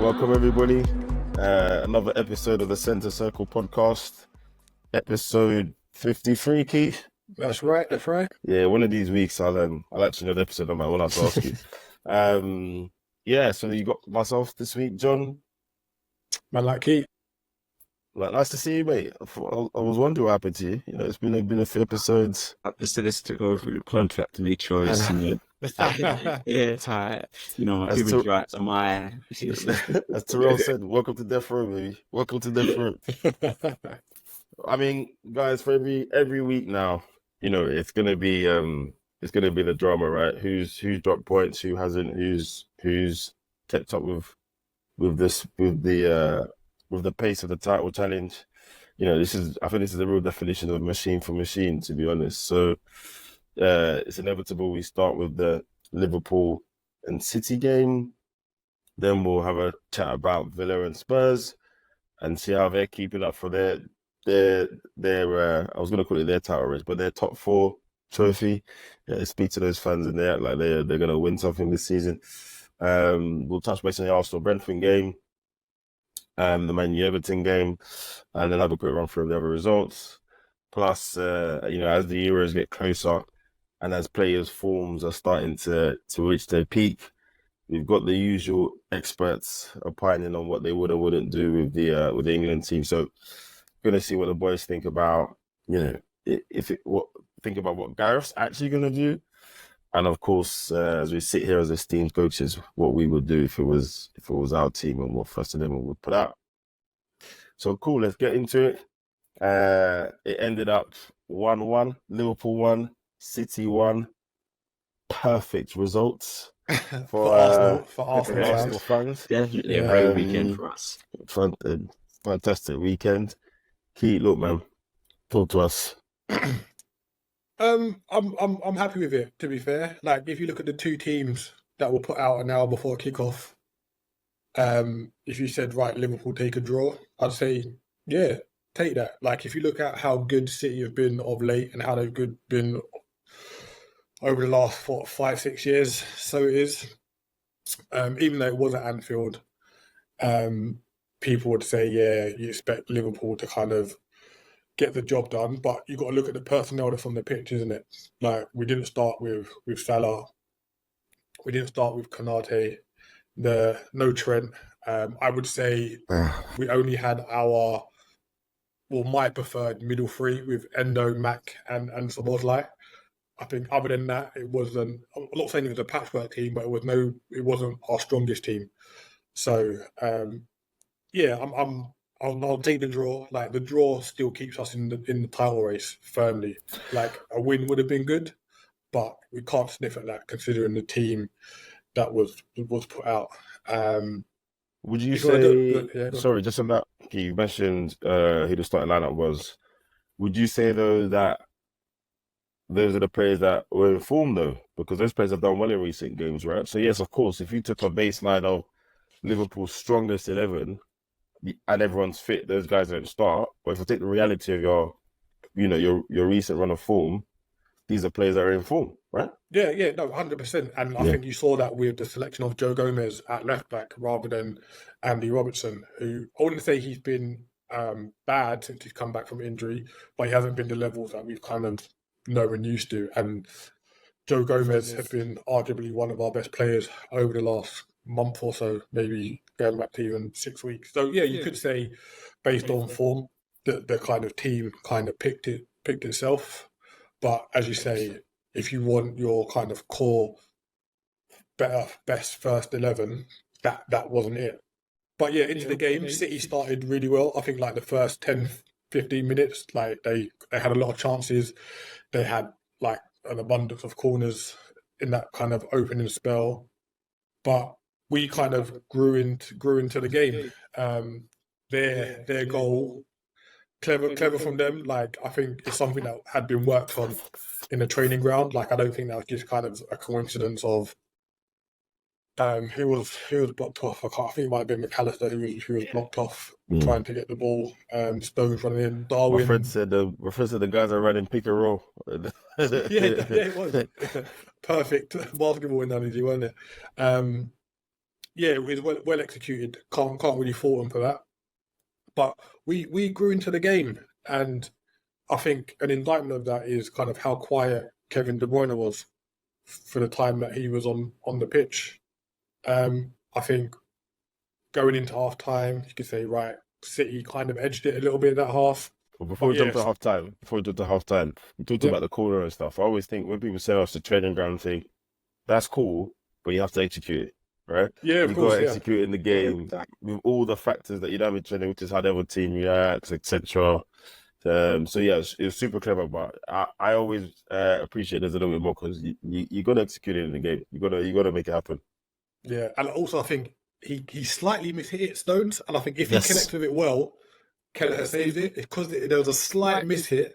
Welcome everybody. Another episode of the Centre Circle podcast, episode 53, Keith. That's right. Yeah, one of these weeks I'll actually know the episode number. I will have to ask you. Yeah, so you got myself this week, John. Man, like Keith. Like, nice to see you, mate. I was wondering what happened to you. You know, it's been a few episodes. The solicitor go through the contract to make sure it's yeah, it's alright. You know, my human rights are my. As Terrell said, welcome to Death Row, baby. Welcome to Death Row. I mean, guys, for every week now, you know, it's gonna be the drama, right? Who's dropped points, who hasn't, who's kept up with the pace of the title challenge. You know, I think this is the real definition of machine for machine, to be honest. So it's inevitable we start with the Liverpool and City game. Then we'll have a chat about Villa and Spurs and see how they're keeping up for their I was gonna call it their title race, but their top four trophy. Yeah, speak to those fans and they act like they're gonna win something this season. We'll touch base on the Arsenal Brentford game, the Man U Everton game, and then have a quick run through of the other results. Plus, you know, as the Euros get closer and as players' forms are starting to reach their peak, we've got the usual experts opining on what they would or wouldn't do with the England team. So, going to see what the boys think about, you know, think about what Gareth's actually going to do, and of course, as we sit here as esteemed coaches, what we would do if it was our team and what first 11 would put out. So cool, let's get into it. It ended up 1-1. Liverpool won, City won. Perfect results for Arsenal fans. Definitely a great weekend for us. Fantastic weekend. Keith, look, man, talk to us. I'm happy with it, to be fair. Like, if you look at the two teams that were put out an hour before kickoff, if you said, right, Liverpool take a draw, I'd say, yeah, take that. Like, if you look at how good City have been of late and how they've been over the last 5-6 years, so it is. Even though it was at Anfield, people would say, yeah, you expect Liverpool to kind of get the job done, but you got to look at the personnel that's on the pitch, isn't it? Like, we didn't start with Salah, we didn't start with Konate, no Trent. I would say we only had my preferred middle three with Endo, Mac, and Szoboszlai. I think other than that, it wasn't. I'm not saying it was a patchwork team, but it wasn't our strongest team. So yeah, I'll take the draw. Like, the draw still keeps us in the title race firmly. Like, a win would have been good, but we can't sniff at that considering the team that was put out. Would you say? Sorry, just on that, you mentioned who the starting lineup was. Would you say though that those are the players that were in form though, because those players have done well in recent games, right? So yes, of course, if you took a baseline of Liverpool's strongest 11 and everyone's fit, those guys don't start. But if you take the reality of your recent run of form, these are players that are in form, right? Yeah, no, 100%. And I think you saw that with the selection of Joe Gomez at left back rather than Andy Robertson, who I wouldn't say he's been bad since he's come back from injury, but he hasn't been the levels that we've kind of known and used to. And Joe Gomez has been arguably one of our best players over the last month or so, maybe going back to even 6 weeks. So yeah, you could say based on form, the kind of team kind of picked itself. But as you say, if you want your kind of core, best first 11, that wasn't it. But yeah, into the game, City started really well. I think like the first 10, 15 minutes, like they had a lot of chances. They had like an abundance of corners in that kind of opening spell. But we kind of grew into the game. Their goal, clever from them. Like, I think it's something that had been worked on in the training ground. Like, I don't think that was just kind of a coincidence of who was blocked off. I think it might have been McAllister who was blocked off trying to get the ball. Stones running in. Darwin. My friend said the guys are running pick and roll. yeah, it was perfect basketball analogy, wasn't it? yeah, it was well executed. Can't really fault him for that. But we grew into the game, and I think an indictment of that is kind of how quiet Kevin De Bruyne was for the time that he was on the pitch. I think going into half time, you could say, right, City kind of edged it a little bit that half. Well, before we jump to half time, we talked about the corner and stuff. I always think when people say off the training ground thing, that's cool, but you have to execute it, right? Yeah, of you course, got to execute it in the game with all the factors that you have in training, which is how the other team reacts, etc. So yeah, it was super clever, but I always appreciate there's a little bit more because you got to execute it in the game. You got to make it happen. Yeah, and also I think he slightly mishit it, Stones, and I think if he connects with it well, Kelleher saves it. Because there was a slight mishit,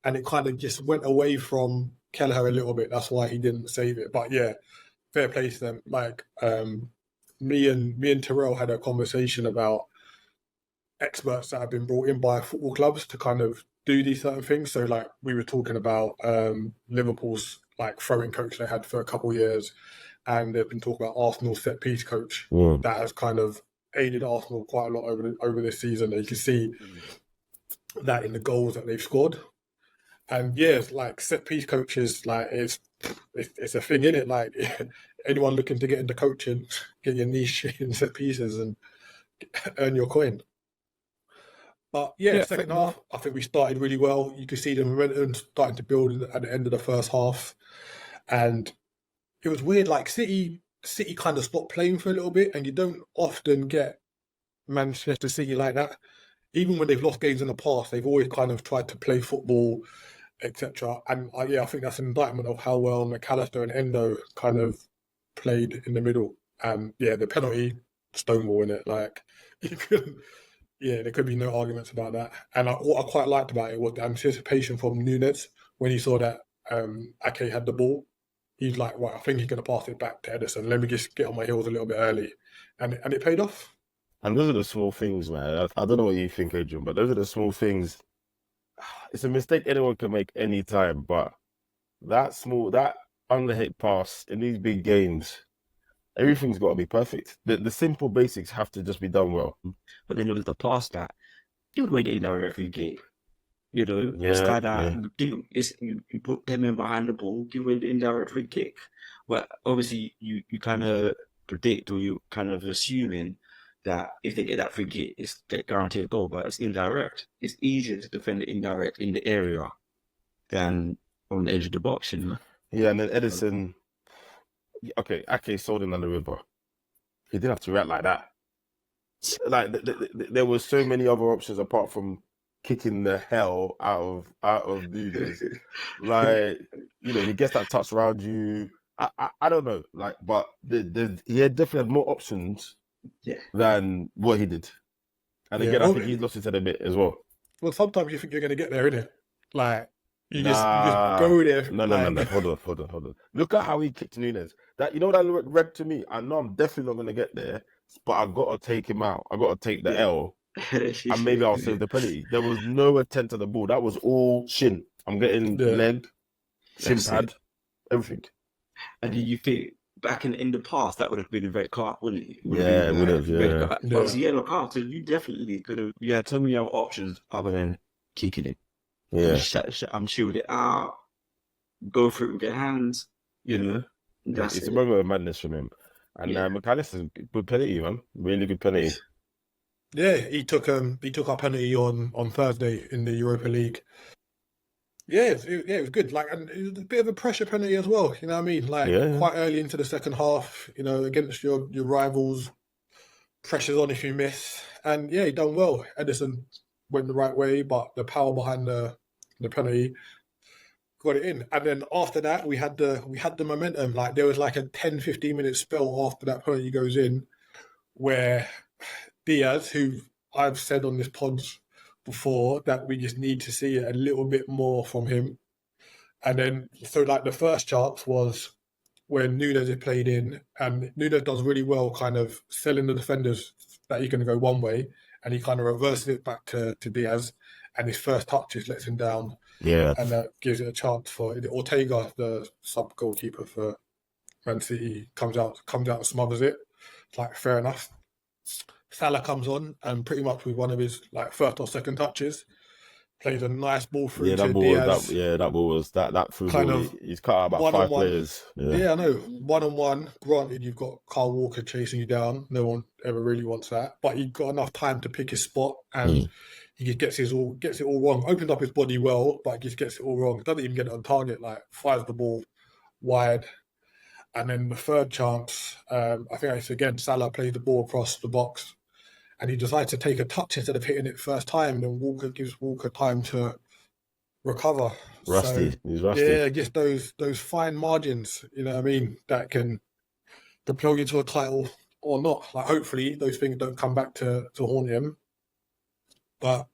and it kind of just went away from Kelleher a little bit. That's why he didn't save it. But yeah, fair play to them. Like me and Terrell had a conversation about experts that have been brought in by football clubs to kind of do these certain things. So like we were talking about Liverpool's like throwing coach they had for a couple of years, and they've been talking about Arsenal's set piece coach that has kind of aided Arsenal quite a lot over this season. And you can see that in the goals that they've scored. And yeah, like set piece coaches, like it's a thing, in it. Like anyone looking to get into coaching, get your niche in set pieces and earn your coin. But yeah, second half, I think we started really well. You could see the momentum starting to build at the end of the first half, and it was weird. Like City kind of stopped playing for a little bit, and you don't often get Manchester City like that. Even when they've lost games in the past, they've always kind of tried to play football, etc. And I think that's an indictment of how well McAllister and Endo kind of played in the middle. And yeah, the penalty, stonewall in it. Like there could be no arguments about that. And what I quite liked about it was the anticipation from Núñez when he saw that Ake had the ball. He's like, well, I think he's going to pass it back to Ederson. Let me just get on my heels a little bit early. And it paid off. And those are the small things, man. I don't know what you think, Adrian, but those are the small things. It's a mistake anyone can make any time, but that underhit pass in these big games, everything's got to be perfect. The simple basics have to just be done well. But then there was the pass that you would wait in every game. You know, it's kind of you put them in behind the ball, give an indirect free kick. But obviously, you kind of predict or you kind of assuming that if they get that free kick, it's a guaranteed goal. But it's indirect. It's easier to defend the indirect in the area than on the edge of the box. You know? Yeah, and then Ederson. Okay, Ake sold him on the river. He didn't have to react like that. Like there were so many other options apart from kicking the hell out of Núñez. Like, you know, he gets that touch around you. I don't know, like, but he had definitely had more options than what he did. And again, I think he lost his head a bit as well. Well, sometimes you think you're going to get there, innit? Like, you just go there. No. Hold on. Look at how he kicked Núñez. That, you know what that read to me? I know I'm definitely not going to get there, but I've got to take him out. I've got to take the L. And maybe I'll save the penalty. There was no attempt to the ball. That was all shin. I'm getting leg, shin pad, everything. And do you think back in the past that would have been a red card, wouldn't it? It would have. But it was a yellow card, so you definitely could have. You had so many other options other than kicking it. Yeah, I'm shooting it out, go through it with your hands. You know, it's a moment of madness from him. And McAllister's good penalty, man. Really good penalty. Yeah, he took our penalty on Thursday in the Europa League. Yeah, it was good. Like, and it was a bit of a pressure penalty as well. You know what I mean? Like, quite early into the second half, you know, against your rivals, pressure's on if you miss. And yeah, he done well. Ederson went the right way, but the power behind the penalty got it in. And then after that, we had the momentum. Like, there was like a 10-15 minute spell after that penalty goes in, where Diaz, who I've said on this pod before that we just need to see a little bit more from him. And then, so like the first chance was when Núñez is played in, and Núñez does really well kind of selling the defenders that he's going to go one way, and he kind of reverses it back to Diaz, and his first touch just lets him down. Yeah. And that gives it a chance for Ortega, the sub-goalkeeper for Man City, comes out and smothers it. like, fair enough. Salah comes on and pretty much with one of his like first or second touches, plays a nice ball through to Diaz. That ball was that through Kind ball. of He's cut out about 5 players. Yeah, I know. 1-on-1. Granted, you've got Kyle Walker chasing you down. No one ever really wants that. But he got enough time to pick his spot, and he just gets it all wrong. Opened up his body well, but just gets it all wrong. Doesn't even get it on target. Like, fires the ball wide. And then the third chance, I think it's again Salah plays the ball across the box, and he decides to take a touch instead of hitting it first time. And then Walker gives Walker time to recover. He's rusty. Yeah, just those fine margins, you know what I mean, that can propel you to a title or not. Like, hopefully those things don't come back to haunt him. But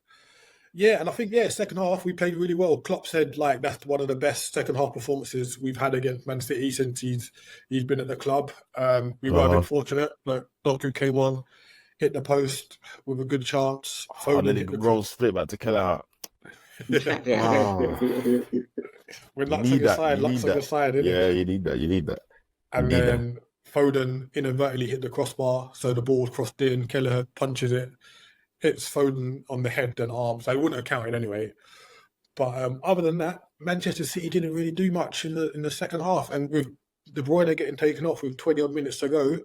yeah, and I think second half we played really well. Klopp said like that's one of the best second half performances we've had against Man City since he's been at the club. We were a bit fortunate, but Doku came on, hit the post with a good chance. And then he rolls split back to kill out. When luck's on your side, isn't Yeah, it? you need that. And then Foden inadvertently hit the crossbar, so the ball's crossed in. Kelleher punches it, hits Foden on the head and arms. They wouldn't have counted anyway. But other than that, Manchester City didn't really do much in the second half. And with De Bruyne getting taken off with 20 odd minutes to go,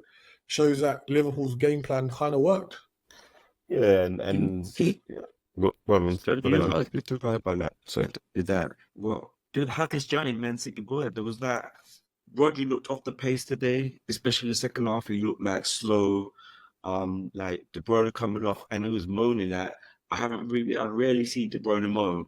shows that Liverpool's game plan kind of worked. Yeah, and Well, how this journey Man City boy? There was that Rodri looked off the pace today, especially the second half. He looked like slow, like De Bruyne coming off, and he was moaning that I rarely see De Bruyne moan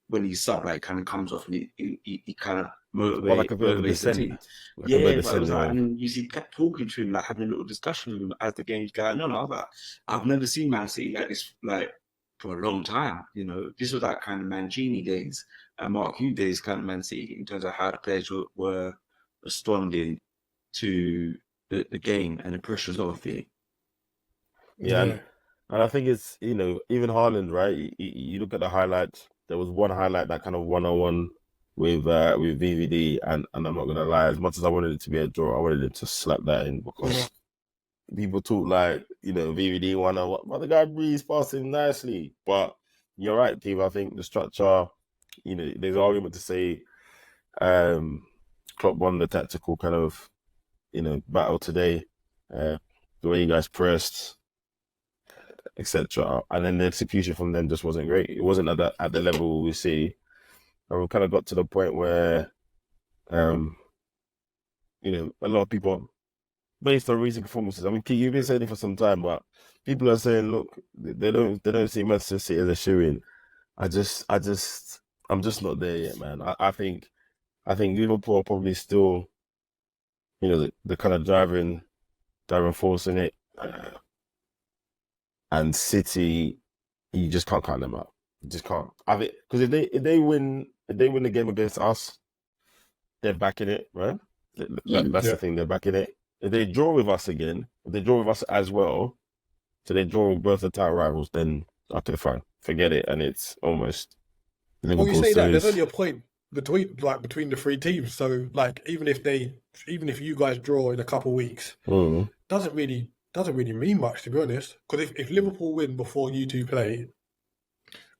when he's sub, like kind of comes off and he kind of motivates the team. And you see, he kept talking to him, like having a little discussion with him as the game's going on. I've never seen Man City like this, like, for a long time. You know, this was like kind of Mancini days and Mark Hughes days kind of Man City in terms of how the players were responding to the game and the pressures of it. Yeah, and I think it's, you know, even Haaland, right? You look at the highlights. There was one highlight that kind of 1-on-1 with VVD, and I'm not gonna lie, as much as I wanted it to be a draw, I wanted it to slap that in because people talk like, you know, VVD 1-on-1, but the guy breezes past him nicely. But you're right, Steve. I think the structure, you know, there's an argument to say Klopp won the tactical kind of, you know, battle today. The way you guys pressed, etc. And then the execution from them just wasn't great. It wasn't at the level we see. And we kind of got to the point where, you know, a lot of people, based on recent performances, I mean, you've been saying it for some time, but people are saying, look, they don't see Manchester City as a shoo-in. I'm just not there yet, man. I think Liverpool are probably still, you know, the kind of driving force in it. And City, you just can't count them out. You just can't. I think because if they win the game against us, they're back in it, right? That's the thing. They're back in it. If they draw with us again, if they draw with us as well, so they draw with both the title rivals, then okay, fine, forget it, and it's almost. Well, you say that there's only a point between the three teams. So like even if you guys draw in a couple of weeks, doesn't really mean much, to be honest. Because if Liverpool win before you two play,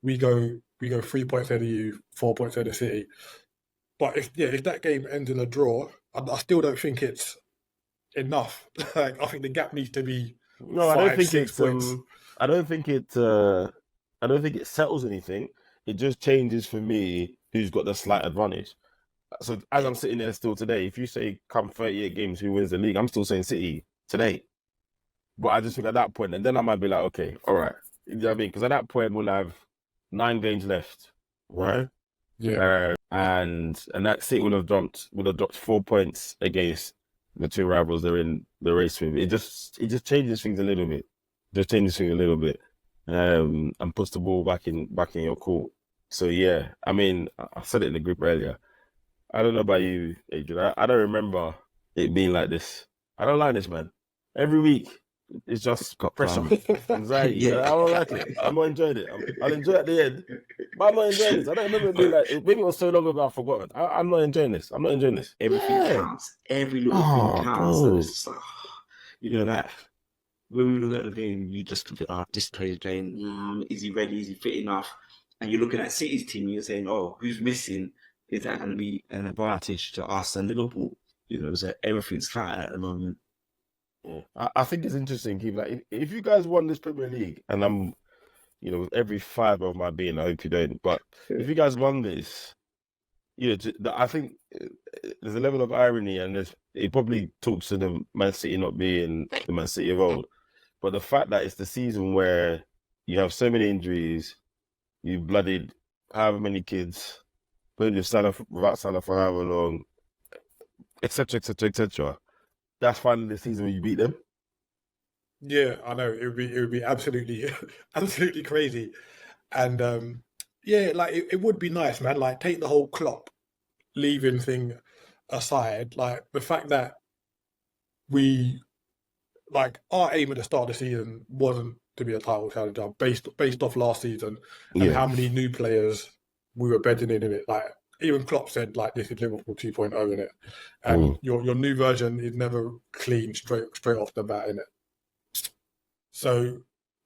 we go 3 points ahead of you, 4 points ahead of City. But if that game ends in a draw, I still don't think it's enough. Like, I think the gap needs to be. No, I don't think it's. I don't think it settles anything. It just changes for me who's got the slight advantage. So as I'm sitting there still today, if you say come 38 games, who wins the league, I'm still saying City today. But I just think at that point, and then I might be like, okay, all right. You know what I mean? Because at that point, we'll have 9 games left, right? Yeah. And that City would have dropped 4 points against the two rivals they're in the race with. It just changes things a little bit. And puts the ball back in your court. So yeah, I mean, I said it in the group earlier. I don't know about you, Adrian. I don't remember it being like this. I don't like this, man. Every week, it's just pressure, anxiety. Yeah. I don't like it. I'm not enjoying it. I'll enjoy it at the end, but I'm not enjoying this. I don't remember it being like. Maybe it was so long ago I've forgotten. I'm not enjoying this. Everything counts. Every little thing counts. that when we look at the game, you just think, this player's playing, is he ready? Is he fit enough? And you're looking at City's team, you're saying, oh, who's missing? Is that going to be an advantage to us and Liverpool? So everything's flat at the moment. Yeah. I think it's interesting, Keith. Like, if you guys won this Premier League, and I'm, with every fibre of my being, I hope you don't, but if you guys won this, I think there's a level of irony, and it probably talks to the Man City not being the Man City of old. But the fact that it's the season where you have so many injuries, you blooded however many kids, played with Salah, without Salah for however long, etc., etc., etc. That's finally the season where you beat them. Yeah, I know. It would be absolutely, absolutely crazy. And yeah, like it would be nice, man. Like, take the whole Klopp leaving thing aside. Like, the fact that our aim at the start of the season wasn't to be a title challenger based off last season and how many new players we were bedding in it. Like, even Klopp said, like, this is Liverpool 2.0 in it, and your new version is never clean straight off the bat in it. So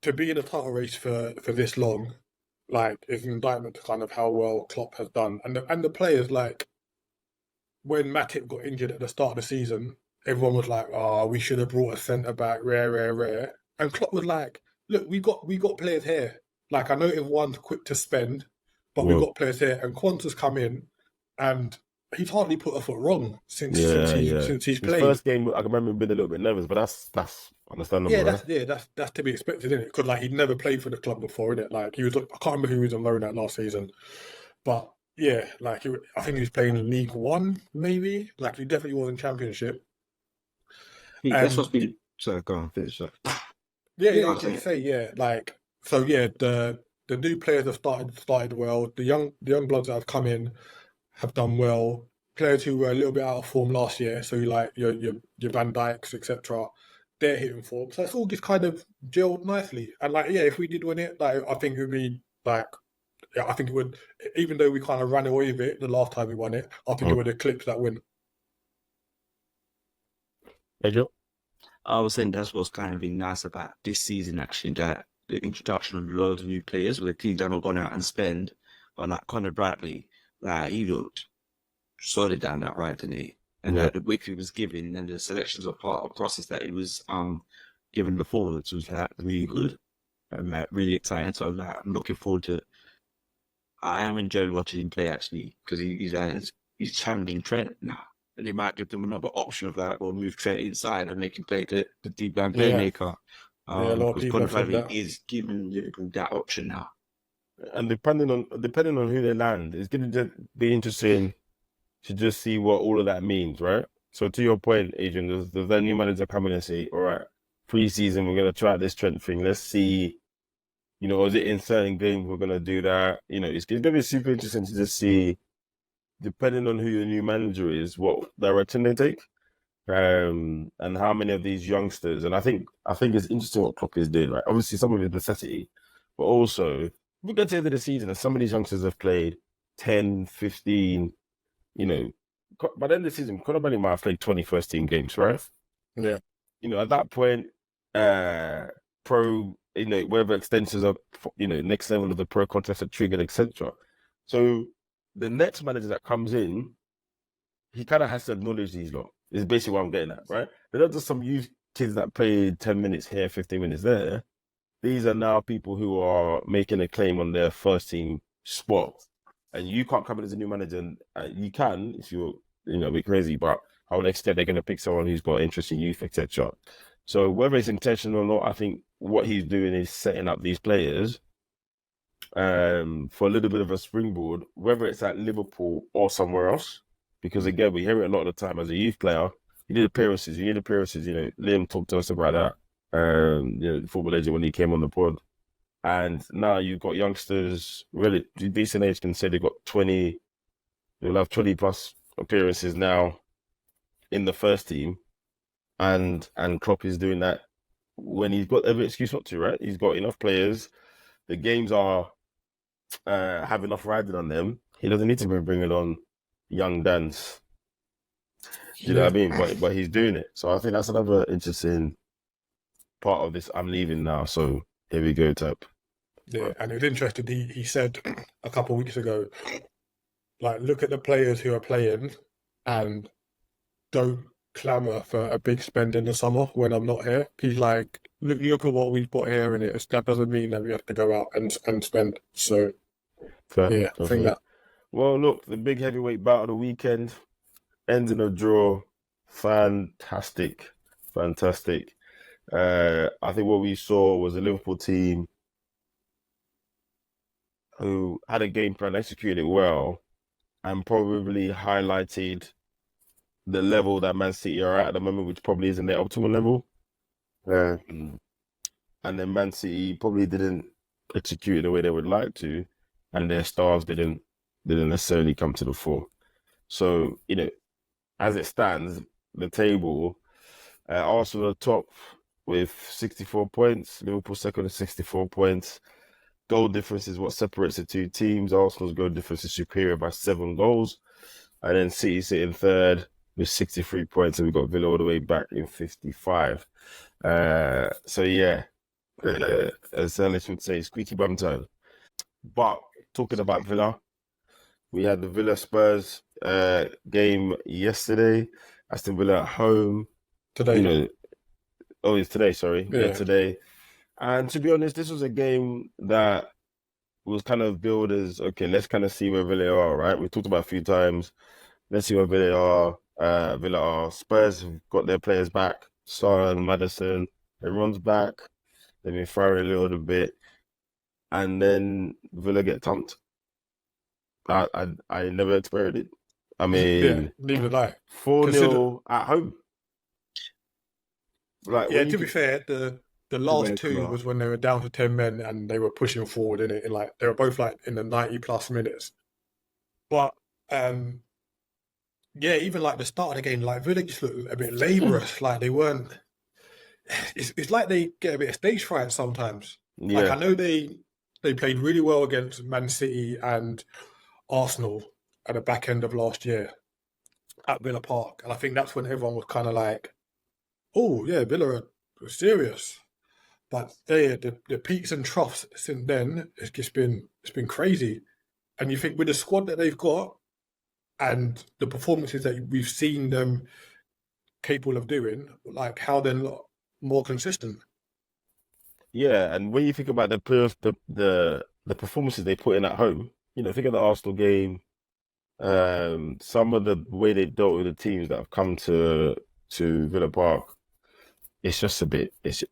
to be in a title race for this long, like, is an indictment to kind of how well Klopp has done, and the players, like, when Matip got injured at the start of the season, everyone was like, "Oh, we should have brought a centre back, rare," and Klopp was like, "Look, we got players here. Like, I know everyone's quick to spend, but we've got players here." And Quanta's come in, and he's hardly put a foot wrong since he's played. His first game, I can remember being a little bit nervous, but that's understandable. That's to be expected, isn't it? Because, like, he'd never played for the club before, innit? Like, I can't remember who he was on loan at last season, but yeah, like, I think he was playing in League One, maybe. Like, he definitely was in Championship. That's what's been. So go on, finish that. Yeah, I was going to say, like, so yeah, the new players have started well. The young bloods that have come in have done well. Players who were a little bit out of form last year, so like your Van Dijks, etc., they're hitting form. So it's all just kind of gelled nicely. And, like, yeah, if we did win it, like, I think it would be like, I think it would, even though we kind of ran away with it the last time we won it, I think it would eclipse that win. Hey, Joe? I was saying that's what's kind of been nice about this season, actually, that the introduction of loads of new players, where the teams haven't gone out and spend, but like Conor Bradley, like, he looked solid down that right, didn't he? And the width he was given and the selections of part of process that he was given before, which was really good and really exciting. So I'm looking forward to it. I am enjoying watching him play, actually, because he's channeling Trent now. And they might give them another option of that, or move Trent inside and they can play the deep line playmaker. A lot of people have said that. Is giving Liverpool that option now. And depending on who they land, it's going to be interesting to just see what all of that means, right? So to your point, Adrian, there's that new manager coming and say, all right, pre-season, we're going to try this Trent thing. Let's see, is it in certain games we're going to do that? It's going to be super interesting to just see, depending on who your new manager is, what direction they take, and how many of these youngsters. And I think it's interesting what Klopp is doing, right? Obviously, some of it's necessity, but also, we get to the end of the season and some of these youngsters have played 10, 15, by the end of the season, Conor Bradley might have played 20 first team games, right? Yeah. At that point, pro, whatever extensions of, next level of the pro contest are triggered, etc. So the next manager that comes in, he kind of has to acknowledge these lot. Is basically what I'm getting at, right? They're not just some youth kids that played 10 minutes here, 15 minutes there. These are now people who are making a claim on their first team spot. And you can't come in as a new manager. And you can, if you're, a bit crazy, but I would expect they're going to pick someone who's got interest in youth, etc. So whether it's intentional or not, I think what he's doing is setting up these players for a little bit of a springboard, whether it's at Liverpool or somewhere else. Because again, we hear it a lot of the time as a youth player. You need appearances. Liam talked to us about that. The football legend when he came on the pod. And now you've got youngsters, really decent age, can say they've got 20, they'll have 20 plus appearances now in the first team. And Klopp is doing that when he's got every excuse not to, right? He's got enough players. The games are have enough riding on them. He doesn't need to be bringing on young Dans. Do you know what I mean? But he's doing it. So I think that's another interesting part of this I'm leaving now, so here we go type. Yeah, and it was interesting. He said a couple of weeks ago, like, look at the players who are playing and don't clamour for a big spend in the summer when I'm not here. He's like, look at what we've got here, and that doesn't mean that we have to go out and spend. So, Fair. I think that. Well, look, the big heavyweight bout of the weekend ends in a draw. Fantastic. I think what we saw was a Liverpool team who had a game plan, executed it well, and probably highlighted the level that Man City are at the moment, which probably isn't their optimal level. And then Man City probably didn't execute it the way they would like to, and their stars didn't necessarily come to the fore. So, as it stands, the table, Arsenal are top with 64 points, Liverpool second with 64 points. Goal difference is what separates the two teams. Arsenal's goal difference is superior by 7 goals. And then City sitting third with 63 points, and we've got Villa all the way back in 55. So yeah, as Alex would say, squeaky bum time. But talking about Villa, we had the Villa Spurs game yesterday. Aston Villa at home. Today. It's today, sorry. Yeah, today. And to be honest, this was a game that was kind of billed as, okay, let's kind of see where Villa are, right? We talked about a few times. Let's see where Villa are. Spurs have got their players back. Sarr and Maddison. Everyone's back. They've been firing a little bit. And then Villa get thumped. I never expected it. I mean, neither did I. 4-0 at home. Like, to be fair, the last two was when they were down to 10 men and they were pushing forward in it. And like, they were both like in the 90+ minutes. But even like the start of the game, like Villa just looked a bit laborious. Like they weren't. It's like they get a bit of stage fright sometimes. Yeah. Like I know they played really well against Man City and Arsenal at the back end of last year at Villa Park, and I think that's when everyone was kind of like, "Oh yeah, Villa are serious." But the peaks and troughs since then, it's been crazy. And you think with the squad that they've got and the performances that we've seen them capable of doing, like how they're not more consistent. Yeah, and when you think about the performances they put in at home, think of the Arsenal game, some of the way they dealt with the teams that have come to Villa Park, it's just a bit. It's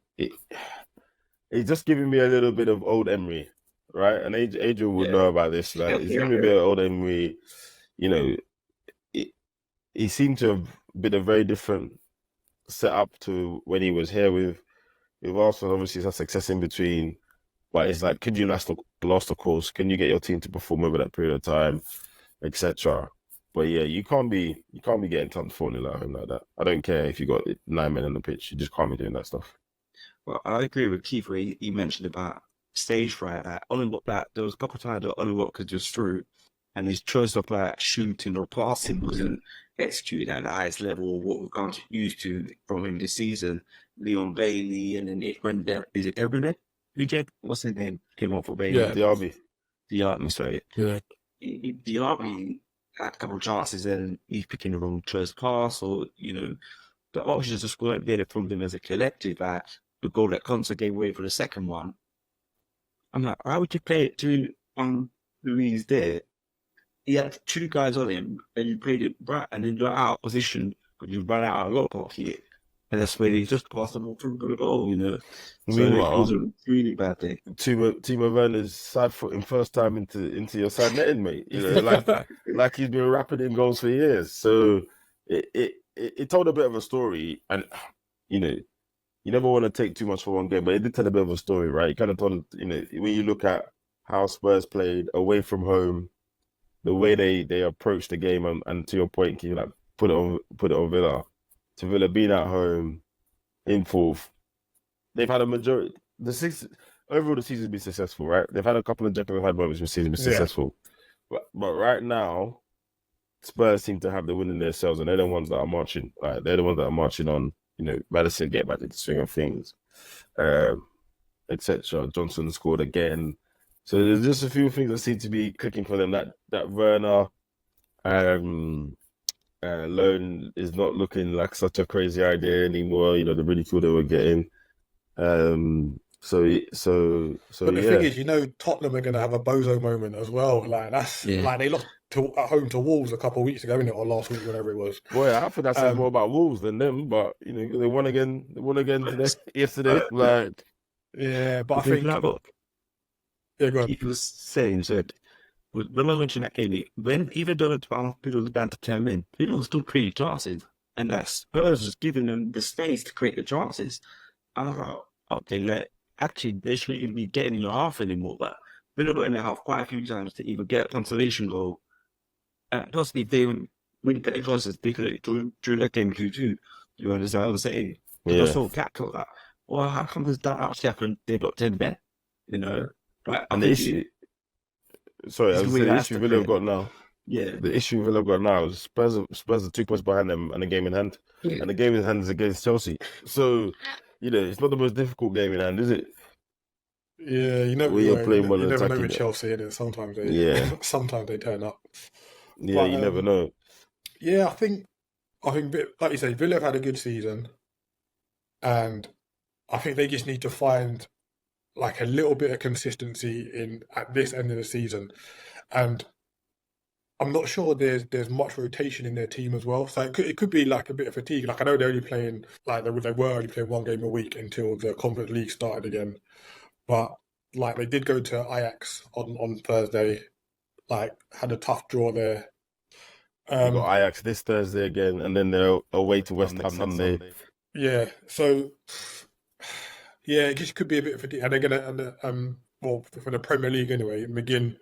just giving me a little bit of old Emery, right? And Adrian would know about this. Like, it's giving me a bit of old Emery. He seemed to have been a very different setup to when he was here with Arsenal. Obviously, it's a success in between, but it's like, could you last the course? Can you get your team to perform over that period of time, etc. But yeah, you can't be getting tons of 4-0 at home like that. I don't care if you got 9 men on the pitch. You just can't be doing that stuff. Well, I agree with Keith where he mentioned about stage fright. There was a couple of times that Ollie could just through, and his choice of like shooting or passing wasn't executed at the highest level of what we've gone used to from him this season. Leon Bailey, and then is it Everton? What's his name? Came off for Bailey. Yeah, Diarby, sorry. Yeah. Diarby had a couple of chances and he's picking the wrong choice pass, or the options just weren't there from them as a collective. The goal that Conte gave away for the second one, I'm like, why would you play it to Louise there? He had 2 guys on him, and you played it right, and then you're out of position because you run out of lot of here, and that's where he just passed them all through the goal, So Meanwhile, it was a really bad thing. Timo Werner's side footing first time into your side netting, mate. Like he's been rapping in goals for years. So it told a bit of a story, and you never want to take too much for one game, but it did tell a bit of a story, right? It kind of told, when you look at how Spurs played away from home, the way they approached the game, and to your point, you put it on Villa. To Villa being at home in fourth, they've had a majority. Overall, the season's been successful, right? They've had a couple of Jekyll and Hyde moments this season been successful, but right now, Spurs seem to have the wind in their sails, and they're the ones that are marching. Right? They're the ones that are marching on. Madison get back to the swing of things. etc. Johnson scored again. So there's just a few things that seem to be clicking for them. That Werner loan is not looking like such a crazy idea anymore. You know, the ridicule they were getting. So But the thing is, you know, Tottenham are going to have a bozo moment as well. Like like they lost at home to Wolves a couple of weeks ago, innit, or last week, whatever it was. Boy, I think that says more about Wolves than them. But you know, they won again. They won again yesterday. Like, yeah, but I think go on. He was saying that when I mentioned that game, when even though people were down to 10 men, people were still creating chances, and that Spurs was giving them the space to create the chances. I thought, okay, actually, they shouldn't even be getting in the half anymore, but Villa got in the half quite a few times to even get a consolation goal. And obviously, if they win the chances, they could drew that game 2-2. You understand what I'm saying? Yeah. I saw Cat talk that. Well, how come this that actually happened? They got 10 men, you know? Right? And the issue, the issue Villa have got now. Yeah. The issue Villa have got now is Spurs are 2 points behind them and a game in hand. Yeah. And the game in hand is against Chelsea. So, you know, it's not the most difficult game in hand, is it? Yeah, you know, you're playing well you never know attacking with it. Chelsea, and sometimes they turn up. Yeah, but, you never know. Yeah, I think, like you say, Villa have had a good season, and I think they just need to find like a little bit of consistency at this end of the season, and I'm not sure there's much rotation in their team as well. So it could be like a bit of fatigue. Like I know they're only playing they were only playing one game a week until the Conference League started again, but like they did go to Ajax on Thursday, like had a tough draw there. We've got Ajax this Thursday again, and then they're away to West Ham Sunday. Yeah, so yeah, it just could be a bit of fatigue. And they're gonna well, for the Premier League anyway, McGinn,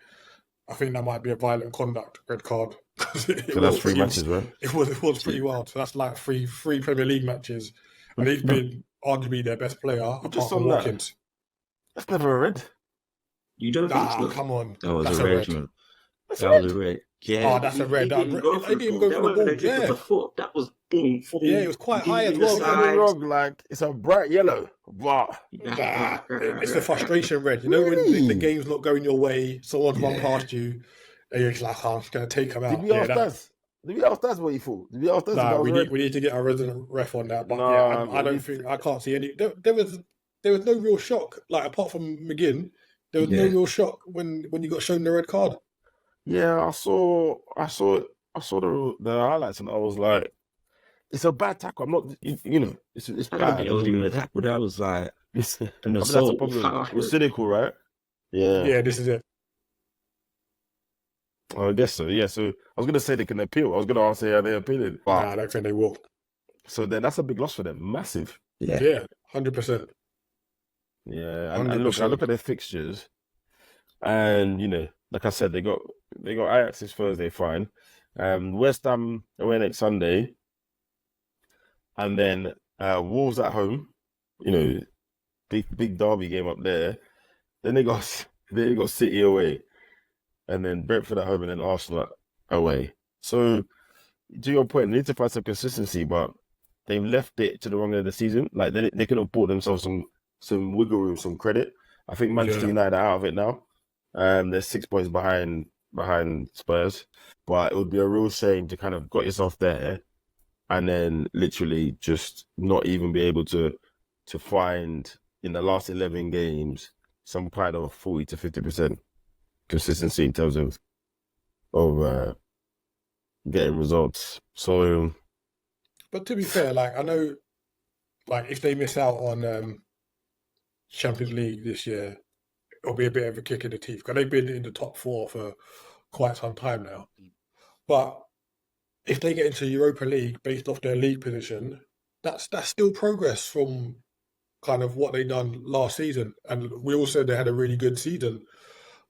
I think that might be a violent conduct red card. So that's 3 matches, right? It was pretty wild. So that's like three Premier League matches, and he's been arguably their best player apart from Watkins. That's never a red. You don't think so? Come on. That was that's a red, man. That was a red. Yeah. Oh, that's a red. They didn't go for the ball. Yeah. That was boom. Yeah, it was quite high as well. Don't get me wrong, like it's a bright yellow, but it's the frustration red. You know when the game's not going your way, someone's run past you, and you're just like, I'm just gonna take him out. Did we ask Daz what he thought? Did we ask Daz? Nah, we need to get our resident ref on that. But I can't see any. There was no real shock. Like apart from McGinn, there was no real shock when you got shown the red card. Yeah, I saw the highlights and I was like, it's a bad tackle. I'm not, you know, it's bad. It wasn't even a tackle. That was like that's a problem. It was cynical, right? Yeah. Yeah, this is it. I guess so. Yeah. So I was gonna say they can appeal. I was gonna say they appealed. Nah, I don't think they will. So then that's a big loss for them. Massive. Yeah. 100%. Yeah. And look, I look at their fixtures, and you know, like I said, they got Ajax this Thursday, fine. West Ham away next Sunday, and then Wolves at home. You know, big derby game up there. Then they got City away, and then Brentford at home, and then Arsenal away. So, to your point, they need to find some consistency, but they've left it to the wrong end of the season. Like they could have bought themselves some wiggle room, some credit. I think Manchester United are out of it now. They're 6 points behind Spurs, but it would be a real shame to kind of got yourself there and then literally just not even be able to find in the last 11 games some kind of 40 to 50% consistency in terms of getting results. So, but to be fair, like I know, like if they miss out on Champions League this year, it'll be a bit of a kick in the teeth because they've been in the top 4 for quite some time now. But if they get into Europa League based off their league position, that's still progress from kind of what they done last season. And we all said they had a really good season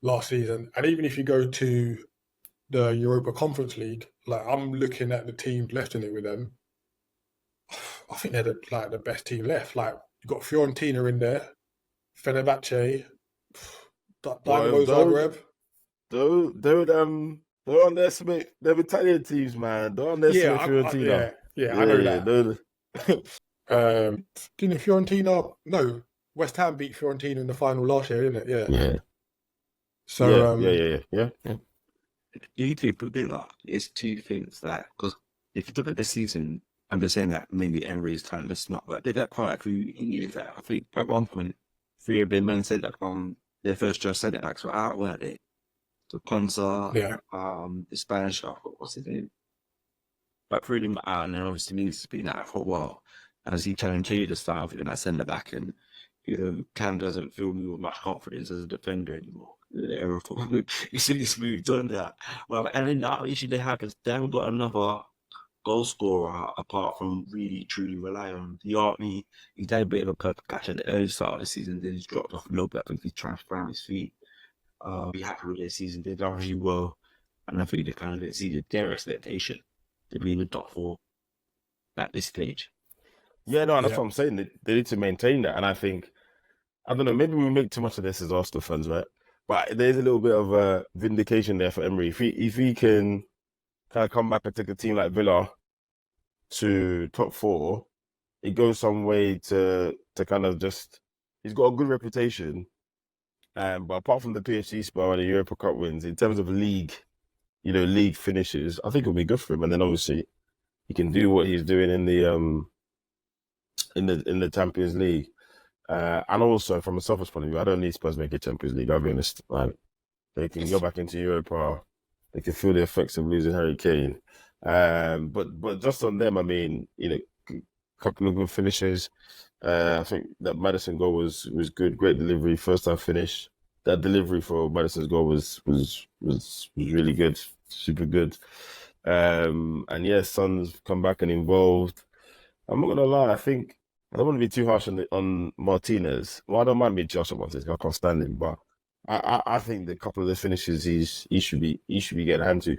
last season. And even if you go to the Europa Conference League, like I'm looking at the teams left in it with them, I think they're the best team left. Like you've got Fiorentina in there, Fenerbahce, Dynamo Zagreb. Don't underestimate them Italian teams, man. Don't underestimate Fiorentina. I know that. Didn't Fiorentina? No, West Ham beat Fiorentina in the final last year, didn't it? Yeah. Yeah, So yeah. You two put it like it's two things that because if you look at the season, I'm just saying that maybe Emery's time is not, but they got quite a few injuries that I think at one point three of the men said that on their first just said it like so out were they? So Consa, yeah, the Spanish what's his name? But threw him out and then obviously needs to be that for a while. As he challenged you to start with that centre back and Cam doesn't fill me with much confidence as a defender anymore. He's really smooth on that. Well, and then the issue they have is they haven't got another goal scorer apart from really truly rely on the Army. He did a bit of a perfect catch at the early start of the season, then he's dropped off a little bit. I think he's trying to find his feet. Be happy with their season. They done really well, and I think they kind of exceeded their expectation to be in the top four at this stage. Yeah, no, that's what I'm saying. They need to maintain that, and I think I don't know. Maybe we make too much of this as Arsenal fans, right? But there's a little bit of a vindication there for Emery. If he can kind of come back and take a team like Villa to top four, it goes some way to kind of just. He's got a good reputation, but apart from the PSG spell and the Europa Cup wins, in terms of league finishes, I think it'll be good for him. And then obviously he can do what he's doing in the Champions League. And also from a selfish point of view, I don't need Spurs to make a Champions League. I'll be honest. Like, they can go back into Europa. They can feel the effects of losing Harry Kane. But just on them, I mean, couple of good finishes. I think that Maddison goal was good. Great delivery, first time finish. That delivery for Maddison's goal was really good, super good. And yes, Son's come back and involved. I'm not gonna lie, I think I don't want to be too harsh on Martinez. Well, I don't mind being too harsh on Martinez. I can't stand him, but I think the couple of the finishes he should be getting a hand to,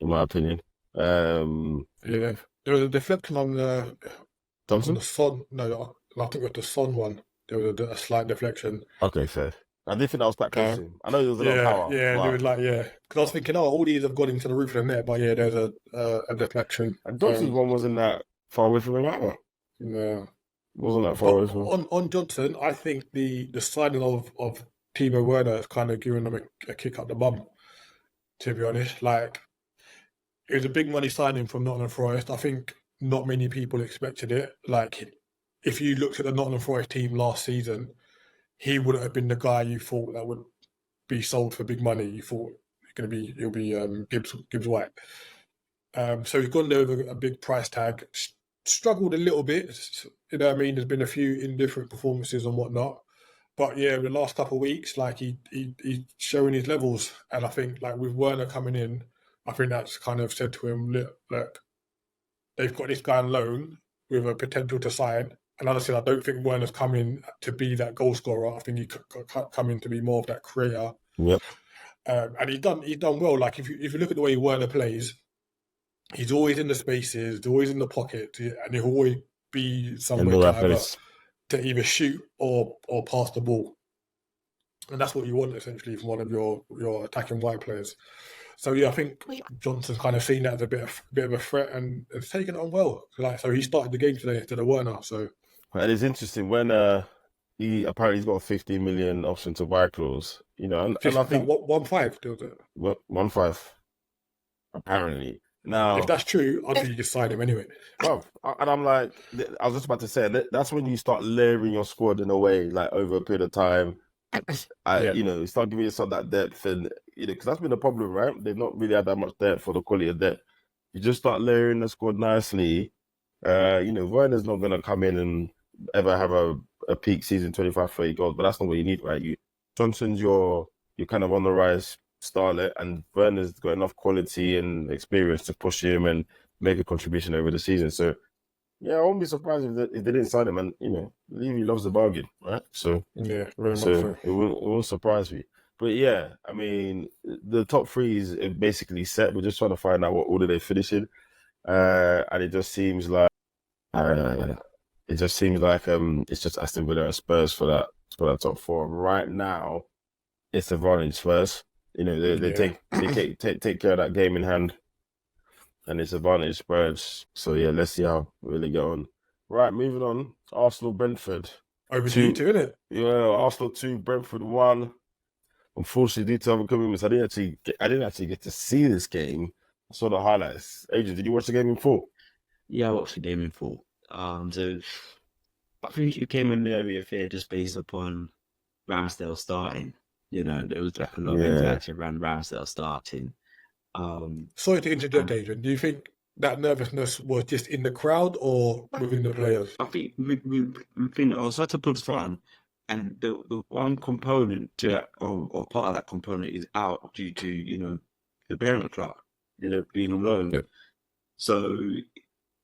in my opinion. yeah. There was a deflection on the Thompson? Son. No, I think it was the Son one. There was a slight deflection. Okay, fair. I did think that was quite close to him. I know there was a lot of power. Yeah, but... it was like, because I was thinking, all these have gone into the roof of the net, but yeah, there's a deflection. And Johnson's one wasn't that far away from him either. No. Wasn't that far away from him. On Johnson, I think the signing of Timo Werner has kind of given them a kick up the bum, to be honest. Like, it was a big money signing from Nottingham Forest. I think not many people expected it. Like, if you looked at the Nottingham Forest team last season, he wouldn't have been the guy you thought that would be sold for big money. You thought he'll be Gibbs White. So he's gone there with a big price tag. Struggled a little bit, you know what I mean? There's been a few indifferent performances and whatnot. But yeah, the last couple of weeks, like he's showing his levels. And I think like with Werner coming in, I think that's kind of said to him, look, they've got this guy on loan with a potential to sign. And honestly, I don't think Werner's coming to be that goal scorer. I think he come in to be more of that creator. Yep. And he's done well. Like if you look at the way Werner plays, he's always in the spaces, he's always in the pocket, and he'll always be somewhere to either shoot or pass the ball. And that's what you want essentially from one of your attacking wide players. So yeah, I think Johnson's kind of seen that as a bit of a threat and has taken it on well. Like, so he started the game today instead of Werner. So and it's interesting when he's got a 15 million option to buy clause. And I think 1.5 does it. 1.5 apparently. Now, if that's true, I think you just sign him anyway. Well, and I'm like, I was just about to say, that's when you start layering your squad in a way, like over a period of time. You start giving yourself that depth, and because that's been the problem, right? They've not really had that much depth for the quality of depth. You just start layering the squad nicely. Werner's not gonna come in and ever have a peak season 25, 30 goals, but that's not what you need, right? Johnson's you're kind of on the rise starlet, and Werner's got enough quality and experience to push him and make a contribution over the season. So yeah, I won't be surprised if they didn't sign him. And Levy loves the bargain, right? So yeah, very much so. It won't surprise me. But yeah, I mean, the top three is basically set. We're just trying to find out what order they finish in, and it just seems like it's just Aston Villa and Spurs for that top four right now. It's advantage Spurs. They take care of that game in hand, and it's advantage Spurs. So yeah, let's see how we really get on Right, moving on. Arsenal, Brentford. Overdue too, isn't it? Yeah, Arsenal 2, Brentford 1. Unfortunately, due to other commitments, I didn't actually get to see this game. I saw the highlights. Adrian, did you watch the game in full? Yeah, I watched the game in full. So I think you came in there with fear just based upon Ramsdale starting. There was like a lot of interaction around Ramsdale starting. Sorry to interject, Adrian. Do you think that nervousness was just in the crowd or within the players? I think we've been on such a good run, and the one component or part of that component is out due to the parent club, being alone. Yeah. So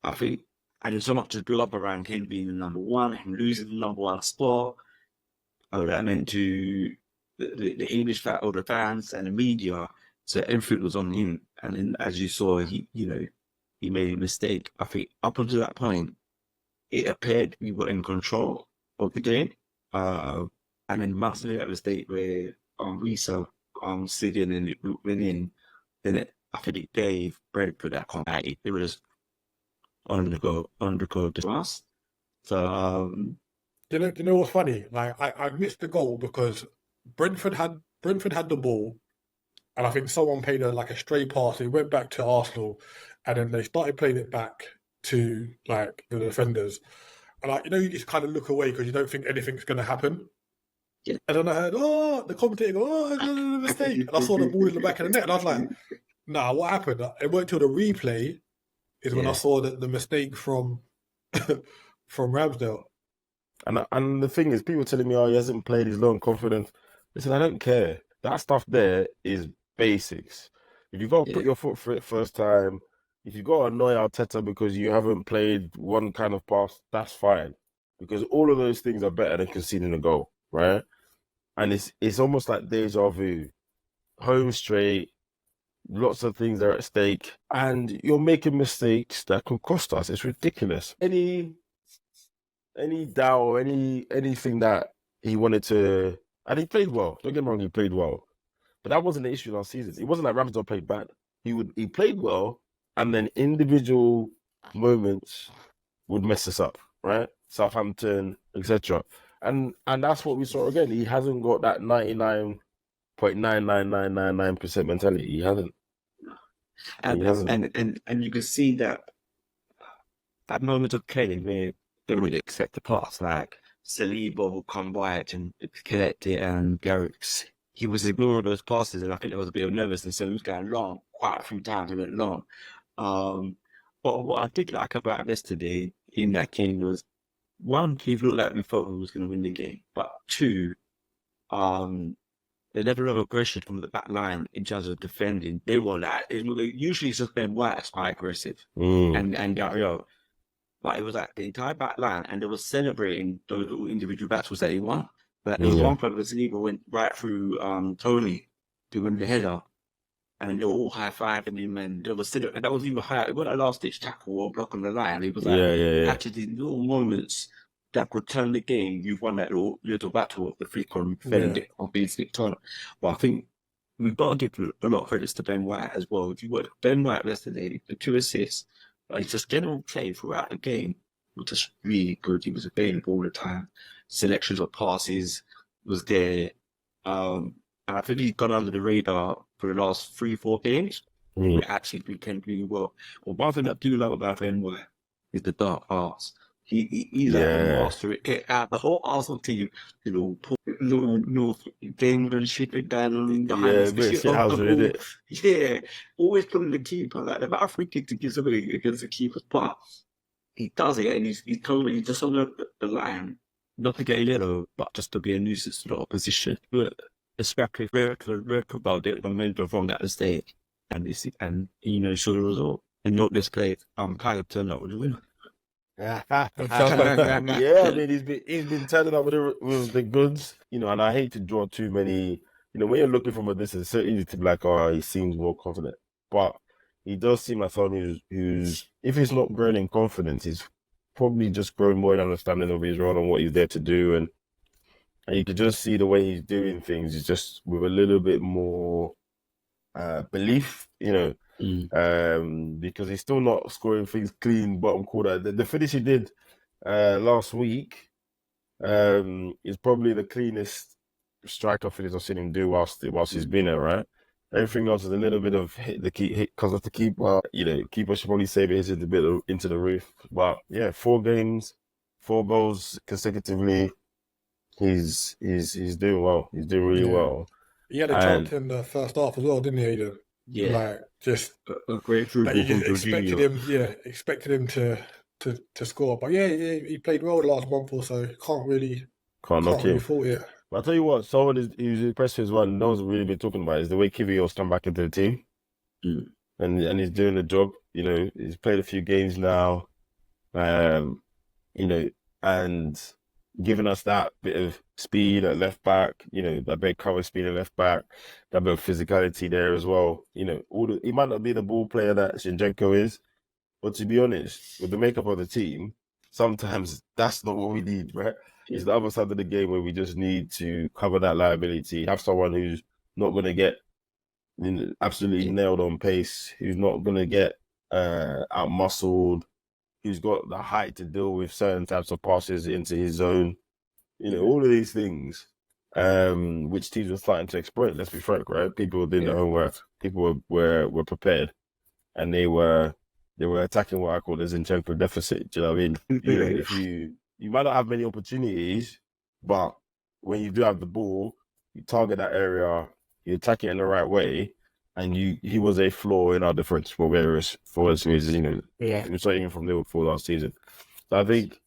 I think, and there's so much to build up around him being the number one and losing the number one spot. That meant to the English or the fans and the media. So everything was on him, and then as you saw, he made a mistake. I think up until that point, it appeared we were in control of the game. And then massively at the state where Risa sitting and it went in, then I think it gave Brentford that comeback. It was undergo the last. So Do you know what's funny? Like I missed the goal because Brentford had the ball, and I think someone played a stray pass. It went back to Arsenal, and then they started playing it back to like the defenders. And you just kind of look away because you don't think anything's going to happen. Yeah. And then I heard, the commentator go, it's a mistake. And I saw the ball in the back of the net, and I was like, nah, what happened? It weren't until the replay is when I saw the mistake from Ramsdale. And the thing is, people telling me, he hasn't played, he's low on confidence. Listen, I don't care. That stuff there is basics. If you got to put your foot for it first time, if you got to annoy Arteta because you haven't played one kind of pass, that's fine. Because all of those things are better than conceding a goal, right? And it's almost like deja vu. Home straight, lots of things are at stake, and you're making mistakes that could cost us. It's ridiculous. Any doubt or anything that he wanted to, and he played well. Don't get me wrong, he played well, but that wasn't the issue last season. It wasn't like Ramsdale played bad. He played well, and then individual moments would mess us up, right? Southampton, etc. And that's what we saw again. He hasn't got that 99.99999% mentality. He hasn't. And you can see that moment of Kane where they would accept the pass, like Saliba will come by it and collect it, and Garrick's, he was ignoring those passes, and I think there was a bit of nervousness, so he was going long quite a few times. He went long. But what I did like about yesterday in that game was, one, he looked like we thought he was going to win the game, but two, the level of aggression from the back line in terms of defending, they were like, usually it's just Ben White that's quite aggressive and Gabriel. But it was like the entire back line, and they were celebrating those little individual battles that they won. But there was one point where Saliba went right through Tony to win the header, and they were all high-fiving him, and they were and that was even higher. It wasn't a last-ditch tackle or block on the line. It was like actually these little moments that could turn the game. You've won that little battle of the free-con of being slipped on. But I think we've got to give a lot of credits to Ben White as well. If you were Ben White yesterday, the 2 assists, his just general play throughout the game was just really good. He was available all the time. Selections of passes was there. And I think he's gone under the radar for the last 3-4 games. We actually can really well. Well, one thing I do love about Ben White is the dark arts. He's like a master. The whole Arsenal team, put North England shipping down behind always putting the keeper. Like the amount of free kick to give somebody against the keeper, but he does it, and he's totally just on the line, not to get yellow, but just to be a nuisance to the opposition. But the scrappy record about it, momentum from that mistake, and saw the result, and not this play. Kind of turned out with the winner. Yeah, I mean, he's been turning up with the goods, and I hate to draw too many. When you're looking from a distance, it's so easy to be like, he seems more confident, but he does seem like someone who's if he's not growing in confidence, he's probably just growing more in understanding of his role and what he's there to do, and you can just see the way he's doing things is just with a little bit more belief, because he's still not scoring things clean, bottom corner. The finish he did last week. Is probably the cleanest striker finish I've seen him do whilst he's been there, right? Everything else is a little bit of hit because of the keeper. Keeper should probably save it, hit a bit into the roof. But yeah, 4 games, 4 goals consecutively. He's doing well. He's doing really well. He had a chance in the first half as well, didn't he, Aidan? Yeah, like just a great through ball from Jorginho. Expected him to score, but he played well the last month or so. Can't really fault it. But I'll tell you what, someone who's impressed as well, no one's really been talking about, is the way Kivio's come back into the team. And he's doing the job. He's played a few games now, and giving us that bit of speed at left back, that bit of cover speed at left back, that bit of physicality there as well. He might not be the ball player that Zinchenko is, but to be honest, with the makeup of the team, sometimes that's not what we need, right? It's the other side of the game where we just need to cover that liability, have someone who's not going to get absolutely nailed on pace, who's not going to get out-muscled, who's got the height to deal with certain types of passes into his zone. All of these things, which teams were starting to exploit, let's be frank, right? People were doing their homework. People were prepared, and they were attacking what I call the Zinchenko deficit. Do you know what I mean? If you might not have many opportunities, but when you do have the ball, you target that area, you attack it in the right way, and he was a flaw in our defense for various reasons. We saw even from Liverpool last season. So I think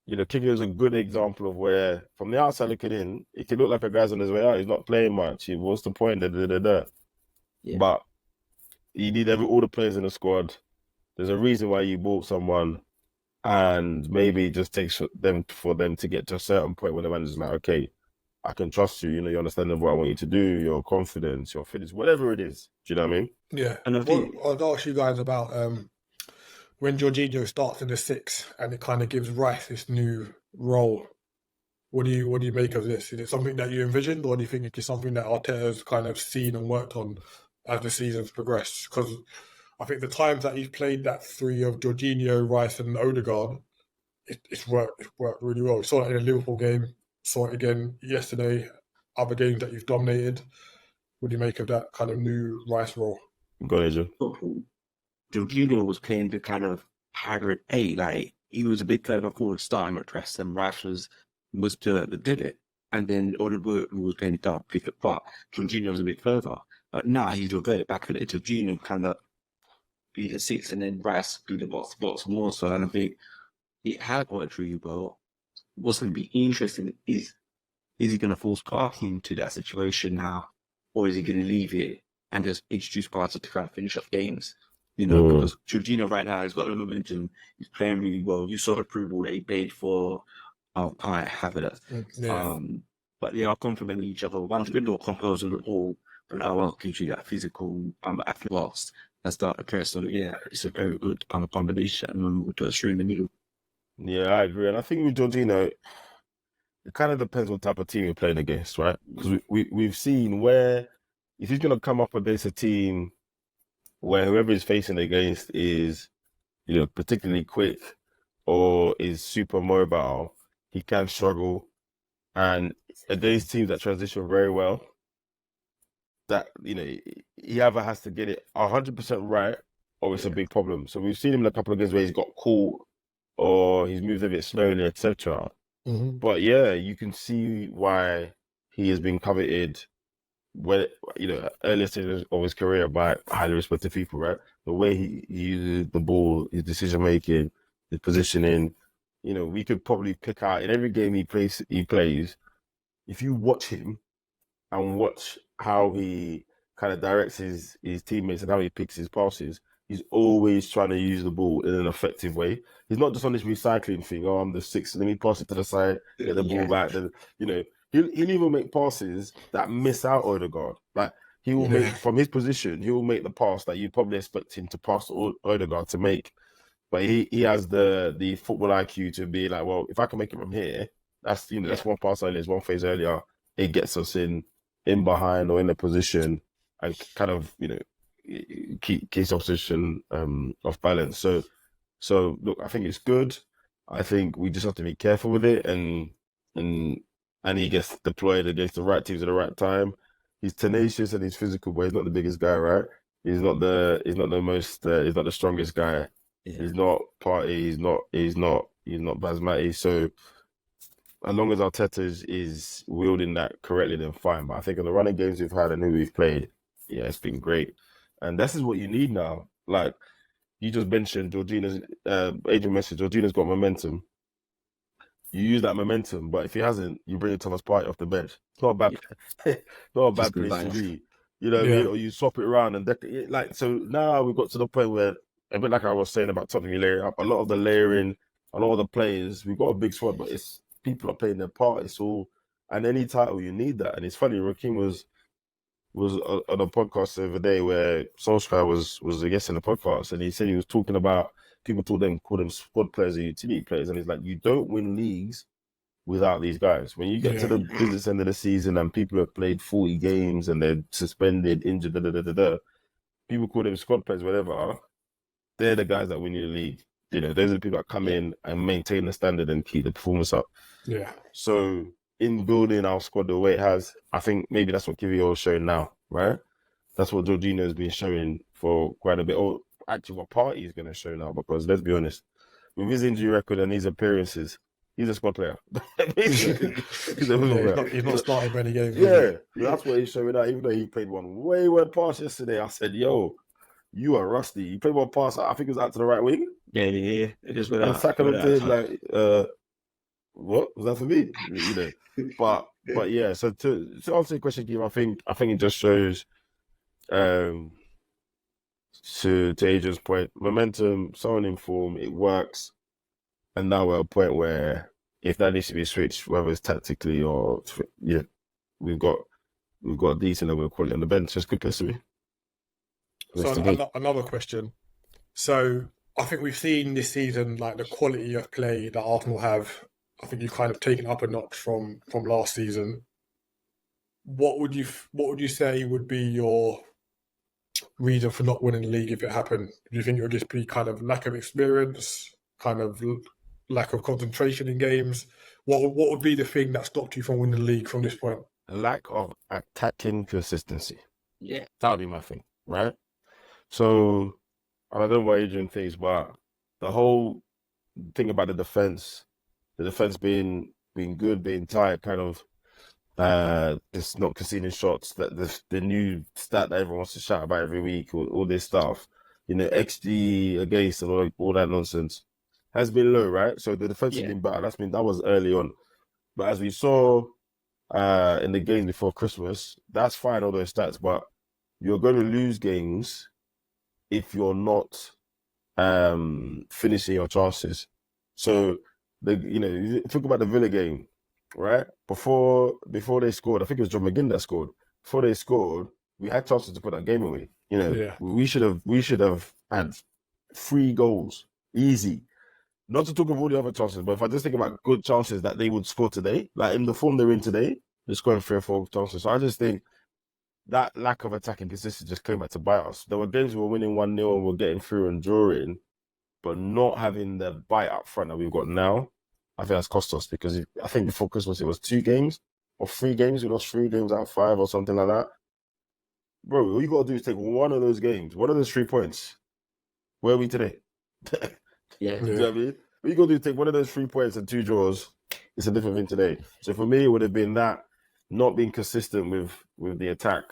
Kiki is a good example of where, from the outside looking in, it can look like a guy's on his way out. He's not playing much. What's the point? Yeah. But you need all the players in the squad. There's a reason why you bought someone, and maybe it just takes for them to get to a certain point where the manager's like, okay, I can trust you. You understand what I want you to do, your confidence, your fitness, whatever it is. Do you know what I mean? Yeah. And I'll ask you guys about when Jorginho starts in the 6 and it kind of gives Rice this new role. What do you make of this? Is it something that you envisioned, or do you think it's something that Arteta's kind of seen and worked on as the season's progressed? Because I think the times that he's played that 3 of Jorginho, Rice, and Odegaard, it's worked really well. We saw that in a Liverpool game. Saw it again yesterday. Other games that you've dominated. What do you make of that kind of new Rice role? Go ahead, Joe. Jorginho was playing the kind of hybrid 8. Like, he was a bit further forward starting at rest, and Rice was the that did it. And then Odegaard was playing dark, pick up, but Jorginho was a bit further. But now he's reverted back to it. Jorginho kind of be the 6, and then Rice be the box more. So, and I think it had worked really well. What's going to be interesting is he going to force Parky into that situation now, or is he going to leave it and just introduce Parky to kind of finish up games? Because Jorginho right now has got the momentum. He's playing really well. You saw the approval that he played for Havertz. But they are complementing each other. One's a bit more composed in the ball, but the other gives you that physical athlete lost. That's the appearance. So yeah, it's a very good combination with the string in the middle. Yeah, I agree. And I think with Jorginho, it kind of depends what type of team you're playing against, right? Because we've seen where if he's going to come up against a team where whoever he's facing against is, particularly quick or is super mobile, he can struggle. And against teams that transition very well, that, he either has to get it 100% right or it's a big problem. So we've seen him in a couple of games where he's got caught or he's moved a bit slowly, etc. But yeah, you can see why he has been coveted earlier stages of his career by highly respected people, right? The way he uses the ball, his decision making, his positioning, we could probably pick out in every game he plays, if you watch him and watch how he kind of directs his teammates and how he picks his passes, he's always trying to use the ball in an effective way. He's not just on this recycling thing. Oh, I'm the 6th. Let me pass it to the side, get the ball back. Then, he'll even make passes that miss out Odegaard. Like he will make from his position, he will make the pass that you probably expect him to pass Odegaard to make. But he has the football IQ to be like, well, if I can make it from here, that's that's one pass earlier, one phase earlier. It gets us in behind or in a position and kind of keeps opposition off balance. So look, I think it's good. I think we just have to be careful with it, and he gets deployed against the right teams at the right time. He's tenacious and he's physical, but he's not the biggest guy, right? He's not the most he's not the strongest guy. Yeah. He's not Party. He's not Basmati. So as long as Arteta is wielding that correctly, then fine. But I think in the running games we've had and who we've played, yeah, it's been great. And this is what you need now. Like you just mentioned, Jorginho's Adrian mentioned Jorginho's got momentum. You use that momentum, but if he hasn't, you bring Thomas Partey off the bench. It's not a bad, not a bad place to be. You know what I mean? Or you swap it around and like so. Now we've got to the point where a bit like I was saying about Tottenham layering up. A lot of the layering, a lot of the players, we've got a big squad, but it's people are playing their part. It's all, and any title you need that. And it's funny, Raheem was on a podcast the other day where Solskjaer was a guest in the podcast, and he said he was talking about people call them squad players or utility players, and he's like, you don't win leagues without these guys. When you get to the business end of the season and people have played 40 games and they're suspended, injured, people call them squad players, whatever. They're the guys that win you the league. You know, those are the people that come in and maintain the standard and keep the performance up. Yeah. So in building our squad the way it has, I think maybe that's what Kivio is showing now, right? That's what Jorginho has been showing for quite a bit. Or actually what Partey is going to show now, because let's be honest, with his injury record and his appearances, he's a squad player. He's not starting many games. Yeah, that's what he's showing out. Even though he played one wayward pass yesterday, I said, yo, you are rusty. He played one pass, I think it was out to the right wing. Yeah. It is and Saka looked in like, what? Was that for me? You know. But yeah, so to answer the question, Kim, I think it just shows to Adrian's point, momentum, someone in form, it works. And now we're at a point where if that needs to be switched, whether it's tactically or we've got a decent level of quality on the bench. It's good place to be. So another question. So I think we've seen this season like the quality of play that Arsenal have. I think you've kind of taken up a notch from last season. What would you say would be your reason for not winning the league if it happened? Do you think it would just be kind of lack of experience, kind of lack of concentration in games? What would be the thing that stopped you from winning the league from this point? A lack of attacking consistency. Yeah, that would be my thing, right? So I don't know what Adrian thinks, but the whole thing about the defense being good, being tight, kind of just not conceding shots, that the new stat that everyone wants to shout about every week, all this stuff, you know, XG against and all that nonsense has been low, right? So the defense has been bad. That was early on. But as we saw in the games before Christmas, that's fine, all those stats, but you're going to lose games if you're not finishing your chances. So think about the Villa game, right? Before they scored, I think it was John McGinn that scored. Before they scored, we had chances to put that game away. You know, we should have had 3 goals, easy. Not to talk of all the other chances, but if I just think about good chances that they would score today, like in the form they're in today, they're scoring 3 or 4 chances. So I just think that lack of attacking consistency just came back to bite us. There were games we were winning 1-0 and we're getting through and drawing, but not having the bite up front that we've got now, I think that's cost us, because I think before Christmas it was 2 games or 3 games. We lost 3 games out of 5 or something like that. Bro, all you got to do is take one of those games, one of those 3 points. Where are we today? Yeah. You know what I mean? All you got to do is take one of those 3 points and 2 draws. It's a different thing today. So for me, it would have been that not being consistent with the attack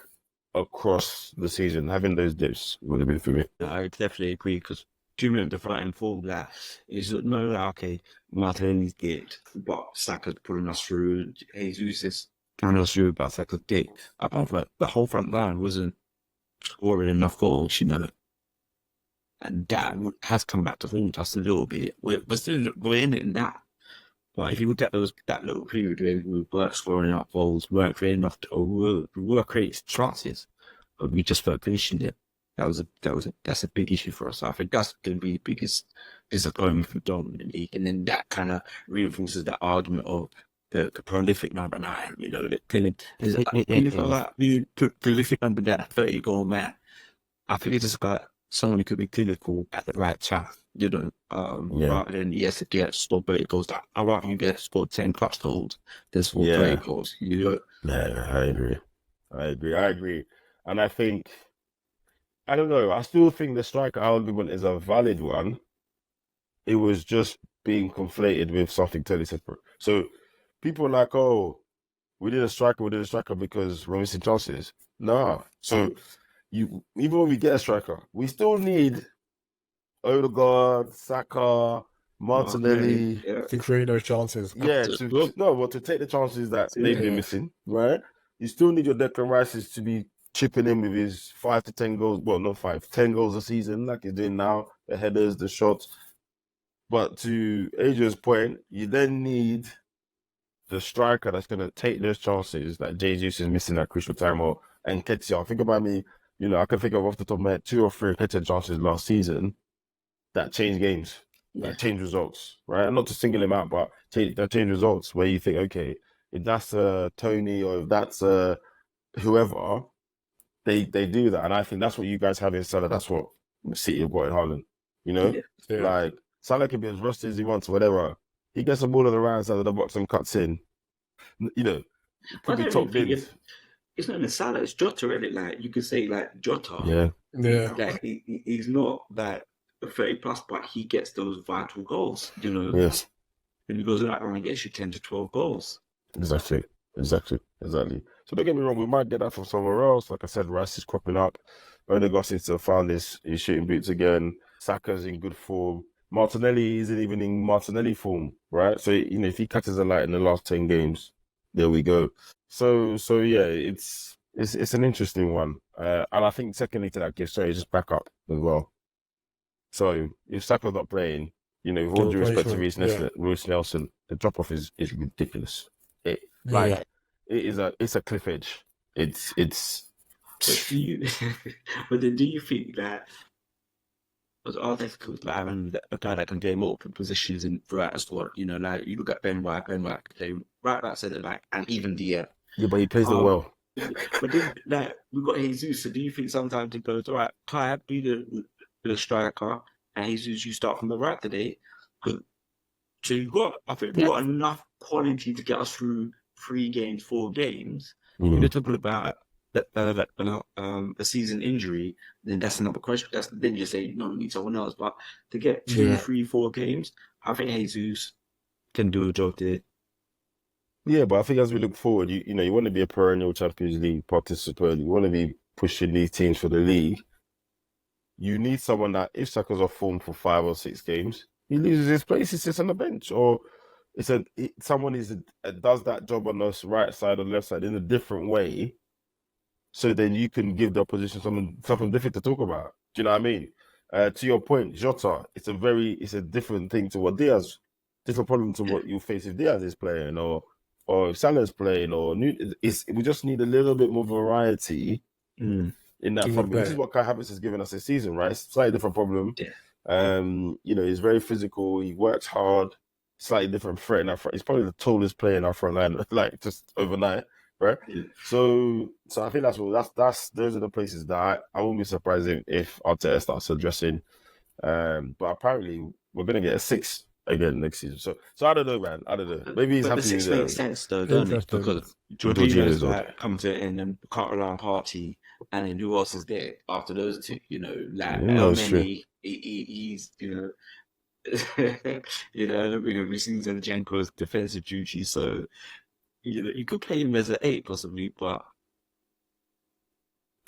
across the season, having those dips would have been for me. I definitely agree, because Junior the front form that is no, okay, Martinelli's good, but Saka's putting us through. Jesus is kind of through, but Saka's good. Apart from that, the whole front line wasn't scoring enough goals, you know. And that has come back to haunt us a little bit. We're in it in that. But if you look at that little period where we weren't scoring enough goals, weren't creating enough, we were creating chances, but we just weren't finishing it. That's a big issue for us. I think that's going to be the biggest disappointment for dominantly, and then that kind of reinforces that argument of the prolific number 9. You know, the prolific number 9, 30-goal man. I think it's just about someone who could be clinical at the right time. rather than yes, get scored 30 goals. I'd rather you get scored 10 plus goals than scored 30 goals. Yeah, I agree. And I think, I don't know, I still think the striker argument is a valid one. It was just being conflated with something totally separate. So people are like, oh, we did a striker because we're missing chances. No. So even when we get a striker, we still need Odegaard, Saka, Martinelli. To create those chances. Yeah, to take the chances that they've been missing, right? You still need your Declan Rices to be chipping in with his 5 to 10 goals. Well, not 5, 10 goals a season, like he's doing now. The headers, the shots. But to Adrian's point, you then need the striker that's going to take those chances that Jesus is missing at crucial time, or Nketiah. Think about me, I can think of off the top of my head 2 or 3 Nketiah chances last season that changed games, that changed results, right? And not to single him out, but that changed results where you think, okay, if that's Tony or if that's whoever, they do that. And I think that's what you guys have in Salah. That's what City have got in Haaland, Like, Salah can be as rusty as he wants, whatever. He gets the ball on the right side of the box and cuts in. Could be top bins. It's not even Salah, it's Jota, really. Like, you could say, like, Jota. Yeah. Like, he's not like 30 plus, but he gets those vital goals, Yes. And he goes out and gets you 10 to 12 goals. Exactly. So don't get me wrong, we might get that from somewhere else. Like I said, Rice is cropping up. Odegaard seems to have found his shooting boots again. Saka's in good form. Martinelli isn't even in Martinelli form, right? So, if he catches a light in the last 10 games, there we go. So yeah, it's an interesting one. And I think secondly to that, just back up as well. So if Saka's not playing, with all due respect to Reece Nelson, the drop-off is ridiculous. It's a cliff edge. It's. But then do you think that was all difficult, like having a guy that can get multiple positions in throughout a squad? Like you look at Ben White, they right outside it, like, and even Dier. Yeah, but he plays them well. But then, like, we've got Jesus. So do you think sometimes it goes, all right, Kai, be the striker, and Jesus, you start from the right today? So I think we've got enough quality to get us through 3 games, 4 games. You're talking about a season injury, then that's another question. Then you say, no, we need someone else. But to get 2, 3, 4 games, I think Jesus can do a job there. Yeah, but I think as we look forward, you want to be a perennial Champions League participant. You want to be pushing these teams for the league. You need someone that, if Saka's off form for 5 or 6 games, he loses his place, he sits on the bench. Or someone does that job on the right side or left side in a different way, so then you can give the opposition something different to talk about. Do you know what I mean? To your point, Jota, it's a different thing to what Diaz, different problem to what you face if Diaz is playing or if Salah's playing we just need a little bit more variety in that problem. This is what Kai Havertz has given us this season, right? Slightly different problem. Yeah. He's very physical. He works hard. Slightly different threat in our front. He's probably the tallest player in our front line, like just overnight, right? Yeah. So I think that's those are the places that I won't be surprised if Arteta starts addressing. But apparently we're gonna get a 6 again next season. So I don't know, man. I don't know. Maybe he's happy. The 6 makes sense though, doesn't it? Because Jorginho's like come to it and then Carl Party, and then who else is there after those two? He's missing Zinchenko's defensive duty, so you could play him as an 8 possibly, but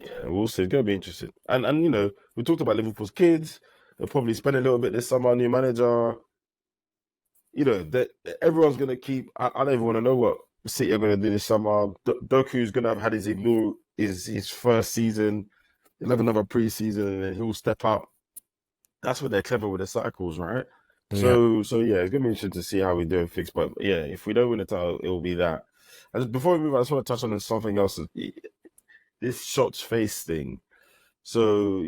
yeah, we'll see. It's gonna be interesting. And we talked about Liverpool's kids. They'll probably spend a little bit this summer, new manager. That everyone's gonna keep. I don't even want to know what City are gonna do this summer. Doku's gonna have had his first season. He'll have another pre-season, and then he'll step up. That's what they're clever with the cycles, right? Yeah. So yeah, it's gonna be interesting to see how we do it fixed. But yeah, if we don't win the title, it will be that. And before we move on, I just want to touch on something else. This shots face thing. So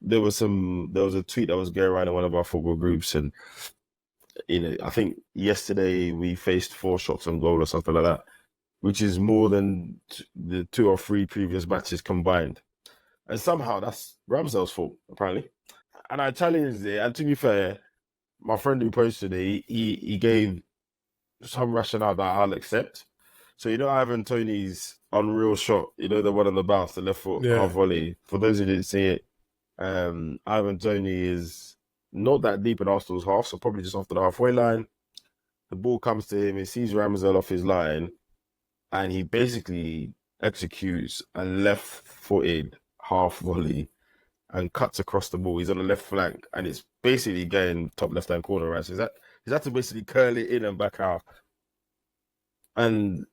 there was a tweet that was going around in one of our football groups, and I think yesterday we faced 4 shots on goal or something like that, which is more than the 2 or 3 previous matches combined. And somehow that's Ramsdale's fault, apparently. and I challenged it. And to be fair, my friend who posted it, he gave some rationale that I'll accept. So Ivan Toney's unreal shot, the one on the bounce, the left foot half volley. For those who didn't see it, Ivan Toney is not that deep in Arsenal's half, so probably just after the halfway line. The ball comes to him, he sees Ramsdale off his line, and he basically executes a left-footed half volley and cuts across the ball. He's on the left flank, and it's basically going top left-hand corner, right? So he's had to basically curl it in and back out. And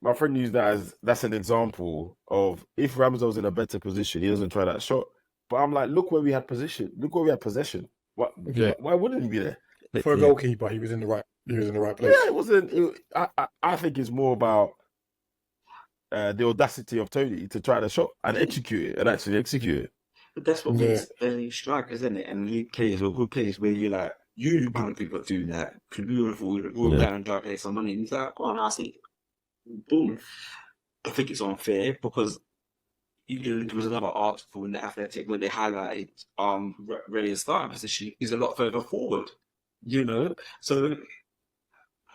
my friend used that as that's an example of if Ramsdale's in a better position, he doesn't try that shot. But I'm like, look where we had possession. Why wouldn't he be there? For a goalkeeper, he was in the right place. Yeah, it wasn't. I think it's more about the audacity of Tony to try the shot and actually execute it. But that's what makes strikers, isn't it? And league players or good players where you're like, you can't people do that. Beautiful, all down and try to pay some money. And he's like, oh, no, I see. Boom. I think it's unfair because there was another article in the Athletic where they highlighted Ray's starting position is a lot further forward, So,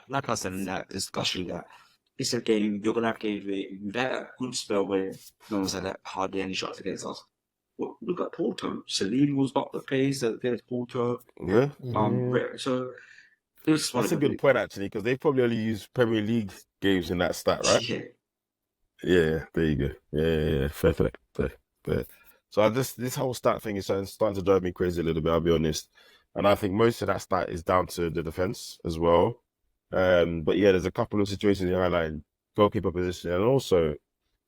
like I said in that discussion, that it's a game, you're going to have games where you've had a good spell where no one's had hardly any shots against us. Well, look at Porto. Salim was not the pace against Porto. Yeah. So, that's a good point, actually, because they probably only use Premier League games in that stat, right? Yeah, there you go. Yeah. Fair. So this whole stat thing is starting to drive me crazy a little bit, I'll be honest. And I think most of that stat is down to the defence as well. But yeah, there's a couple of situations you highlight, goalkeeper position, and also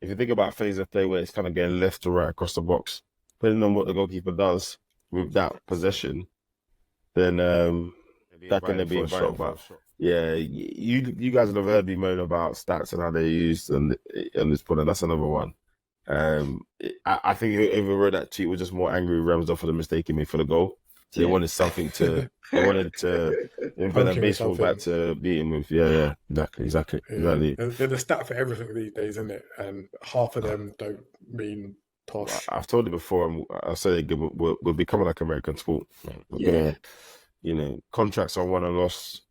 if you think about phase of play where it's kind of getting left to right across the box, depending on what the goalkeeper does with that possession, then that can be a shot. But yeah, you guys have heard me moan about stats and how they're used on this point, and that's another one. I think whoever wrote that tweet was just more angry with Ramsdale for the mistake he made for the goal. So they wanted something to, invent a baseball bat to beat him with. Yeah, exactly. There's a stat for everything these days, isn't it? And half of them don't mean toss. I've told you before, I'll say it again, we're becoming like American sport. We're gonna, contracts are won and lost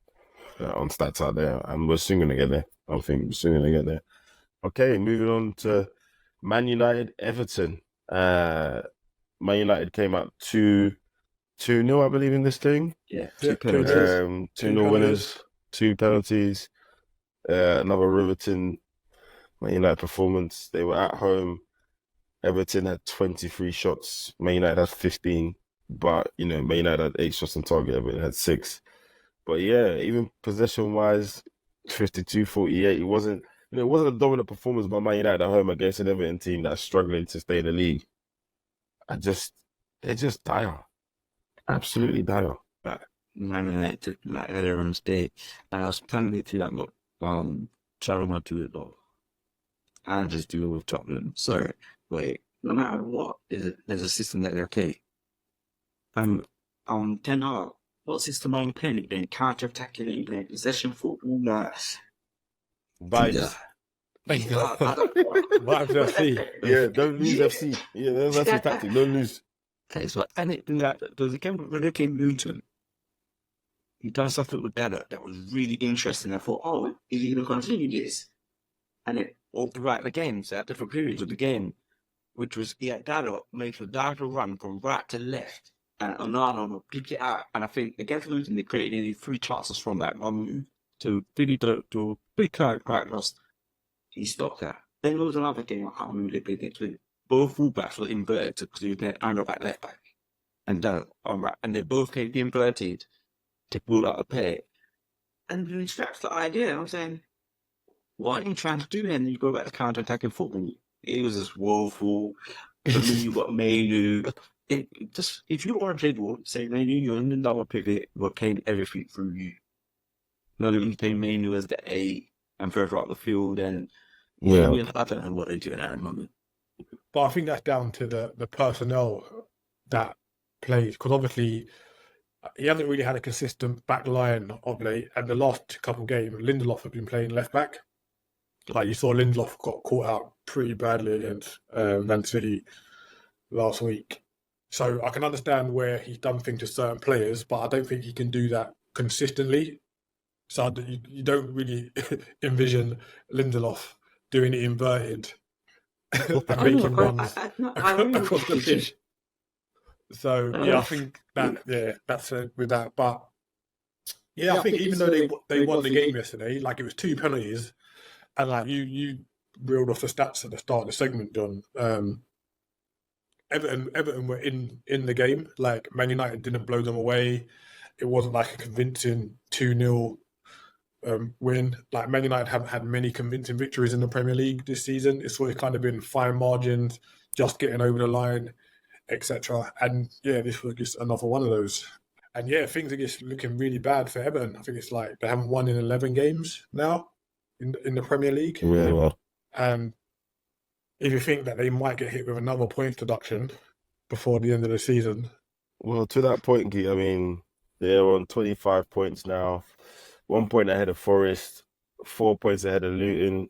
on stats out there, and we're soon going to get there. I think we're soon going to get there. Okay, moving on to Man United, Everton. Man United came out 2-0, I believe, in this thing. Yeah, 2-0 winners, 2 penalties. Another riveting Man United performance. They were at home. Everton had 23 shots. Man United had 15. But, Man United had 8 shots on target. Everton had 6. But yeah, even possession-wise, 52-48. It wasn't a dominant performance by Man United at home against an Everton team that's struggling to stay in the league. They're just dire. Absolutely dire. Man United, like everyone's day. I was planning to that Charoma to it though. And just deal with Tottenham. So, wait, no matter what, there's a system that they're okay. Ten Hag. What system are you playing? You're playing counter-attacking, you're playing possession football, Vibes. Vibes FC. Yeah, don't lose FC. Yeah, that's the tactic. Don't lose. Okay, so, and there's a game when they came Luton. He done something with that was really interesting. I thought, is he going to continue this? And it all throughout the game, so at different periods of the game, which was, Dada makes a direct run from right to left. And Onana pick it out. And I think against Luton, they created nearly 3 chances from that move to really to big characters. He stopped that. Then there was another game, I can't remember who they played next week. Both fullbacks were inverted because they were angle back, left back. And they both came inverted to pull out a pair. And then scraps the idea. I'm saying, what are you trying to do then? You go back to counter-attacking football. It was just woeful. And then you got Manu. If you want to play the ball, say Manu, you're in the lower pivot, we're playing everything through you. Not even playing Manu as the 8 and further up the field, and I don't know what they're doing at the moment. But I think that's down to the personnel that plays, because obviously he hasn't really had a consistent back line of late, and the last couple of games, Lindelof has been playing left back. Like you saw, Lindelof got caught out pretty badly against Man City last week. So I can understand where he's done things to certain players, but I don't think he can do that consistently. So you don't really envision Lindelof doing it inverted and I know, making runs I agree with across the you. pitch. So I think that's with that. But I think even though they won the game yesterday, like it was 2 penalties, and like you reeled off the stats at the start of the segment, John. Everton were in the game. Like Man United didn't blow them away. It wasn't like a convincing 2-0 win. Like Man United haven't had many convincing victories in the Premier League this season. It's always kind of been fine margins, just getting over the line, etc. And this was just another one of those. And things are just looking really bad for Everton. I think it's like they haven't won in 11 games now in the Premier League. Yeah, well. And if you think that they might get hit with another points deduction before the end of the season. Well, to that point, Guy, I mean, they're on 25 points now, 1 point ahead of Forest, 4 points ahead of Luton,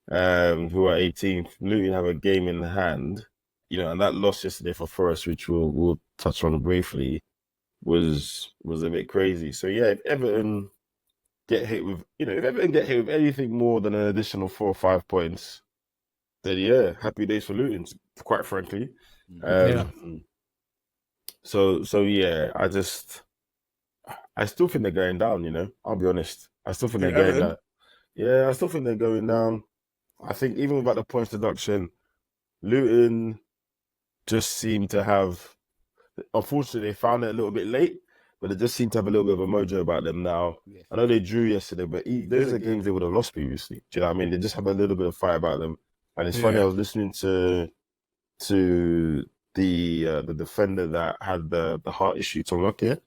who are 18th. Luton have a game in hand, and that loss yesterday for Forest, which we'll touch on briefly, was a bit crazy. So if Everton get hit with, anything more than an additional 4 or 5 points, then happy days for Luton, quite frankly. So I still think they're going down, I'll be honest. I still think they're going down. Yeah, I still think they're going down. I think even without the points deduction, Luton just seem to have, unfortunately, they found it a little bit late, but they just seem to have a little bit of a mojo about them now. I know they drew yesterday, but those are games they would have lost previously. Do you know what I mean? They just have a little bit of fight about them. And it's funny, I was listening to the defender that had the heart issue, Tom Lockyer.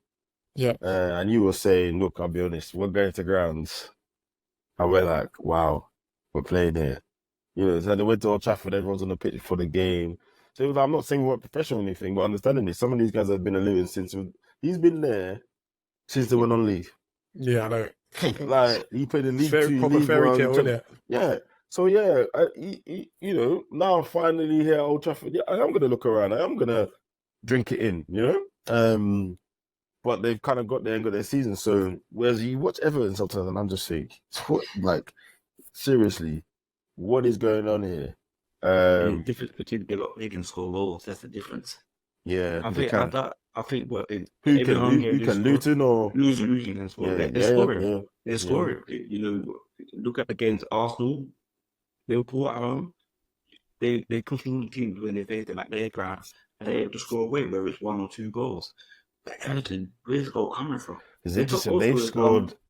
Yeah. And you were saying, look, I'll be honest, we're going to grounds. And we're like, wow, we're playing here. So they went to Old Trafford, everyone's on the pitch for the game. So it was like, I'm not saying we're professional or anything, but understandably, some of these guys have been a Luton since he's been there since they went on leave. Yeah, I know. Like, he played in League Two, proper League fairy One. tale, isn't it? Yeah. So now I'm finally here at Old Trafford. Yeah, I am gonna look around. I am gonna drink it in, But they've kind of got there and got their season. So whereas you watch Everton sometimes, and I'm just saying, seriously, what is going on here? The difference between they can score goals. That's the difference. Yeah, I think who can Luton or Luton as well. They're scoring. Look at the games Arsenal, Liverpool at home. They constantly teams when they face them at their ground and they have to score away where it's 1 or 2 goals. But Everton, where's the goal coming from? It's interesting.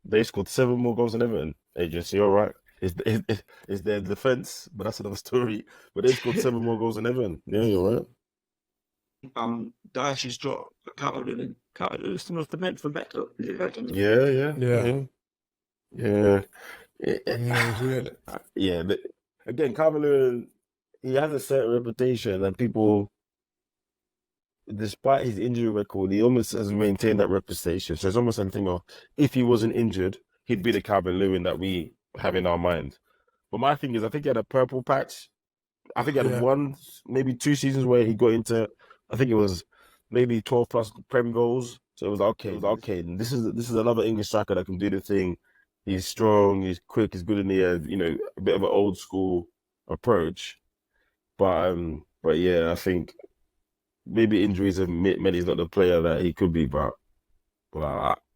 They scored 7 more goals than Everton. Agency, all right. It's their defense, but that's another story. But they scored 7 more goals than Everton. Yeah, you're right. Dyche's dropped Calvert-Lewin was the meant for better. Yeah. But again, Calvert-Lewin, he has a certain reputation, and people, despite his injury record, he almost has maintained that reputation. So it's almost something of, if he wasn't injured, he'd be the Calvert-Lewin that we have in our mind. But my thing is, I think he had a purple patch. I think he had 1, maybe 2 seasons where he got into, I think it was maybe 12 plus Prem goals. So it was okay. This is another English striker that can do the thing. He's strong, he's quick, he's good in the air, a bit of an old school approach. But I think maybe injuries have meant he's not the player that he could be, but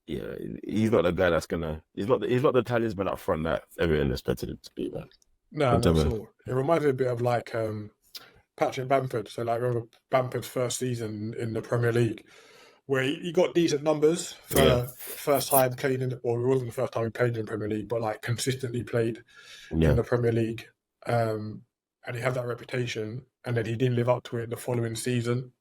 he's not the guy that's he's not the talisman up front that everyone expected him to be, man. No, not at all. It reminds me a bit of like Patrick Bamford. So like, remember Bamford's first season in the Premier League, where he got decent numbers for first time playing it wasn't the first time he played in the Premier League, but like consistently played in the Premier League. And he had that reputation, and then he didn't live up to it the following season.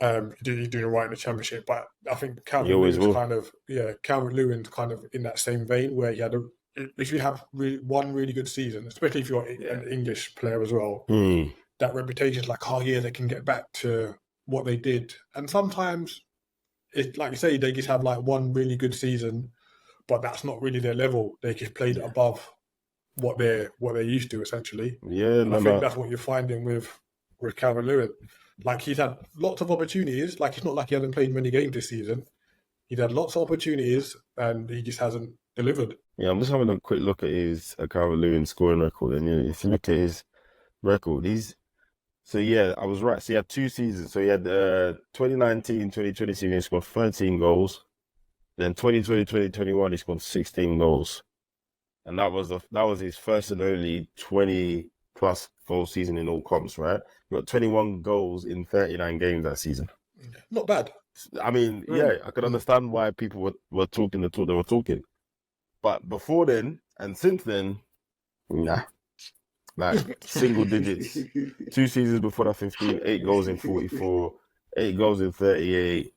He's doing right in the Championship, but I think Calvert-Lewin's kind of in that same vein, where he had if you have one really good season, especially if you're an English player as well, that reputation is like, they can get back to what they did. And sometimes, it's like you say, they just have like one really good season, but that's not really their level. They just played above what they're used to, essentially. Yeah, and I think that's what you're finding with with Calvert-Lewin. Like, he's had lots of opportunities. Like, it's not like he hasn't played many games this season. He's had lots of opportunities, and he just hasn't delivered. Yeah, I'm just having a quick look at his Calvert-Lewin scoring record, and if you look at his record, I was right. So he had 2 seasons. So he had 2019-2020 season, he scored 13 goals. Then 2020-2021, he scored 16 goals. And that was his first and only 20-plus goal season in all comps, right? He got 21 goals in 39 games that season. Not bad. I mean, yeah, I could understand why people were talking the talk they were talking. But before then, and since then, nah. Like, single digits. 2 seasons before that, 15, 8 goals in 44, 8 goals in 38.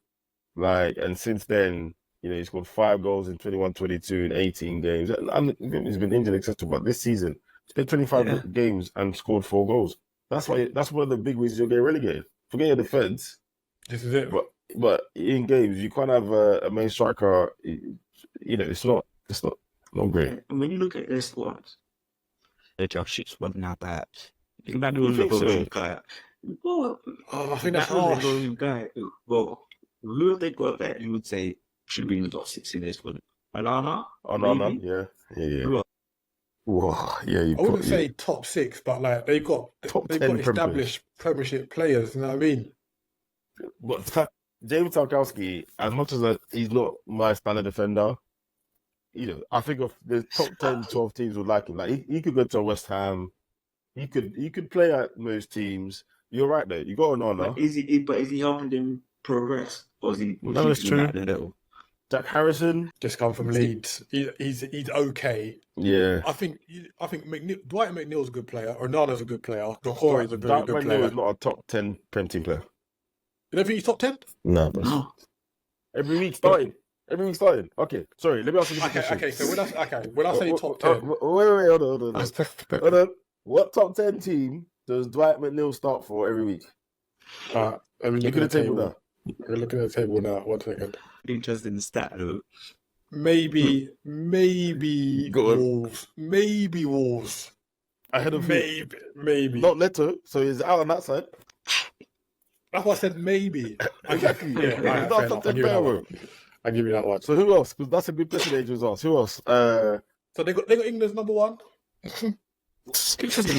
Like, and since then, he scored 5 goals in 21, 22 in 18 games. And he's been injured, etc. But this season, he's played 25 games and scored 4 goals. That's one of the big reasons you'll get relegated. Forget your defense. This is it. But in games, you can't have a main striker. It's not great. When you look at their squad, the Josh shits wasn't that bad. That You was think so? a guy. Well, I think that's that was harsh. a guy. Well, who they got that you would say should be in the top 6 in this squad? Alana? Oh, no, Maybe? yeah. Who else? Whoa, yeah, I wouldn't say top 6, but like they've got Top 10 established Premiership players. You know what I mean? But James Tarkowski, as much as he's not my standard defender, I think of the top 10, 12 teams would like him. Like he could go to West Ham. He could play at most teams. You're right there. You got an honour. But is he helping them progress? Or is he No, it's keeping true. them at the level? Jack Harrison. Just come from Leeds. He's okay. Yeah. I think Dwight McNeil's a good player. Ronaldo's a good player. Doucouré's a very good player. Is not a top 10 Prem team player. You don't think he's top 10? No. No. Every week starting. Okay, sorry. Let me ask you a question. Okay. So when I say top 10, wait, hold on. Hold on. What top 10 team does Dwight McNeil start for every week? Look at the table now. We're looking at the table now. 1 second. Interesting stat though. Maybe Go on. Wolves. Maybe Wolves. Ahead of who? Maybe. Not Neto, so he's out on that side. That's why I said maybe. Exactly. Yeah, He's right, not fair top enough. 10 player, bro. I'll give you that one. So who else? Because that's a good question Adrian's asked. Who else? So they got England's number 1.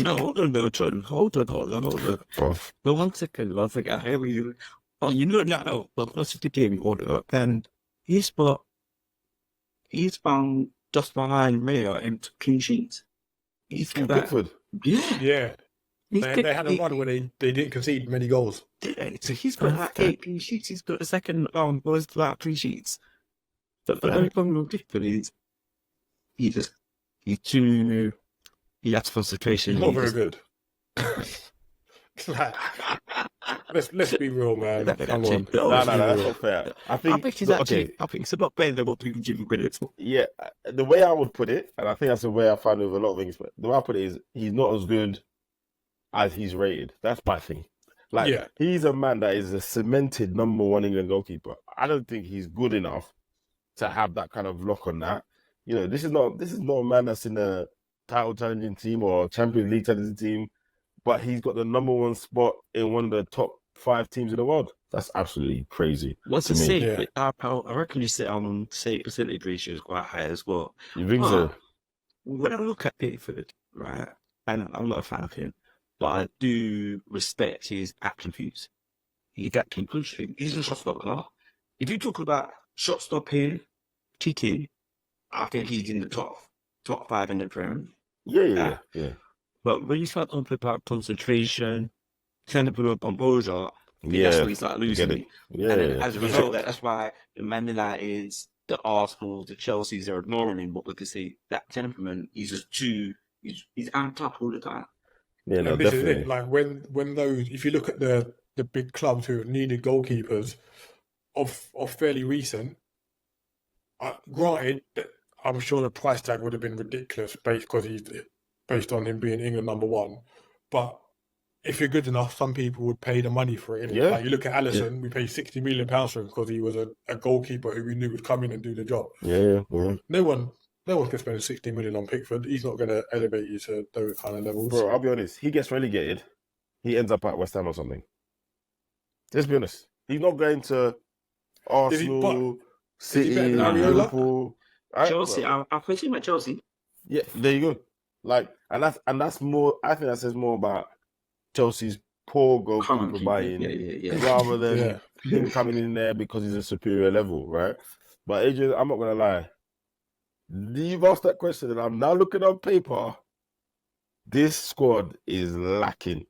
No, hold on, John. Hold on. Prof. Well, 1 second. I think I hear you. Oh, you know now, but that's the game order. And he's found just behind Mayor in clean sheets. He's from that. Pickford. Yeah. They had a run where they didn't concede many goals. So he's got like 8 clean sheets. He's got the second was like 3 sheets. But the only problem with Pickford is he has concentration. Not very good. Let's be real, man. Come on. No, that's not fair. I think he's actually. I think it's a lot better than what people give him credit for. Yeah, the way I would put it, and I think that's the way I find it with a lot of things, but the way I put it is he's not as good as he's rated. That's my thing. He's a man that is a cemented number 1 England goalkeeper. I don't think he's good enough to have that kind of lock on that. This is not a man that's in a title challenging team or Champions League challenging team, but he's got the number 1 spot in one of the top 5 teams in the world. That's absolutely crazy. What's the say? I reckon you say percentage ratio is quite high as well. You think so? When I look at Pickford, right, and I'm not a fan of him, but I do respect his attributes. He's that conclusion. He's a shot stopper. If you talk about shot stopping, kicking, I think he's in the top 5 in the Premier. Yeah. But when you start talking about concentration, technical composure, that's where you start losing me. Yeah. And then as a result, that's why the Man United, the Arsenal, the Chelseas are ignoring him. But because that temperament, he's just he's amped up all the time. Yeah, no, this is definitely. it. Like when those, if you look at the big clubs who needed goalkeepers of fairly recent, granted, I'm sure the price tag would have been ridiculous based on him being England number 1. But if you're good enough, some people would pay the money for it. Yeah. Like you look at Alisson, we paid £60 million for him because he was a goalkeeper who we knew would come in and do the job. Yeah. No one can spend 60 million on Pickford. He's not going to elevate you to those kind of levels. Bro, I'll be honest. He gets relegated, he ends up at West Ham or something. Let's be honest. He's not going to Arsenal, City, Liverpool. Chelsea. I put him at Chelsea. Yeah, there you go. Like, and that's more. I think that says more about Chelsea's poor goalkeeper buying, rather than him coming in there because he's a superior level, right? But Adrian, I'm not gonna lie. You've asked that question, and I'm now looking on paper. This squad is lacking.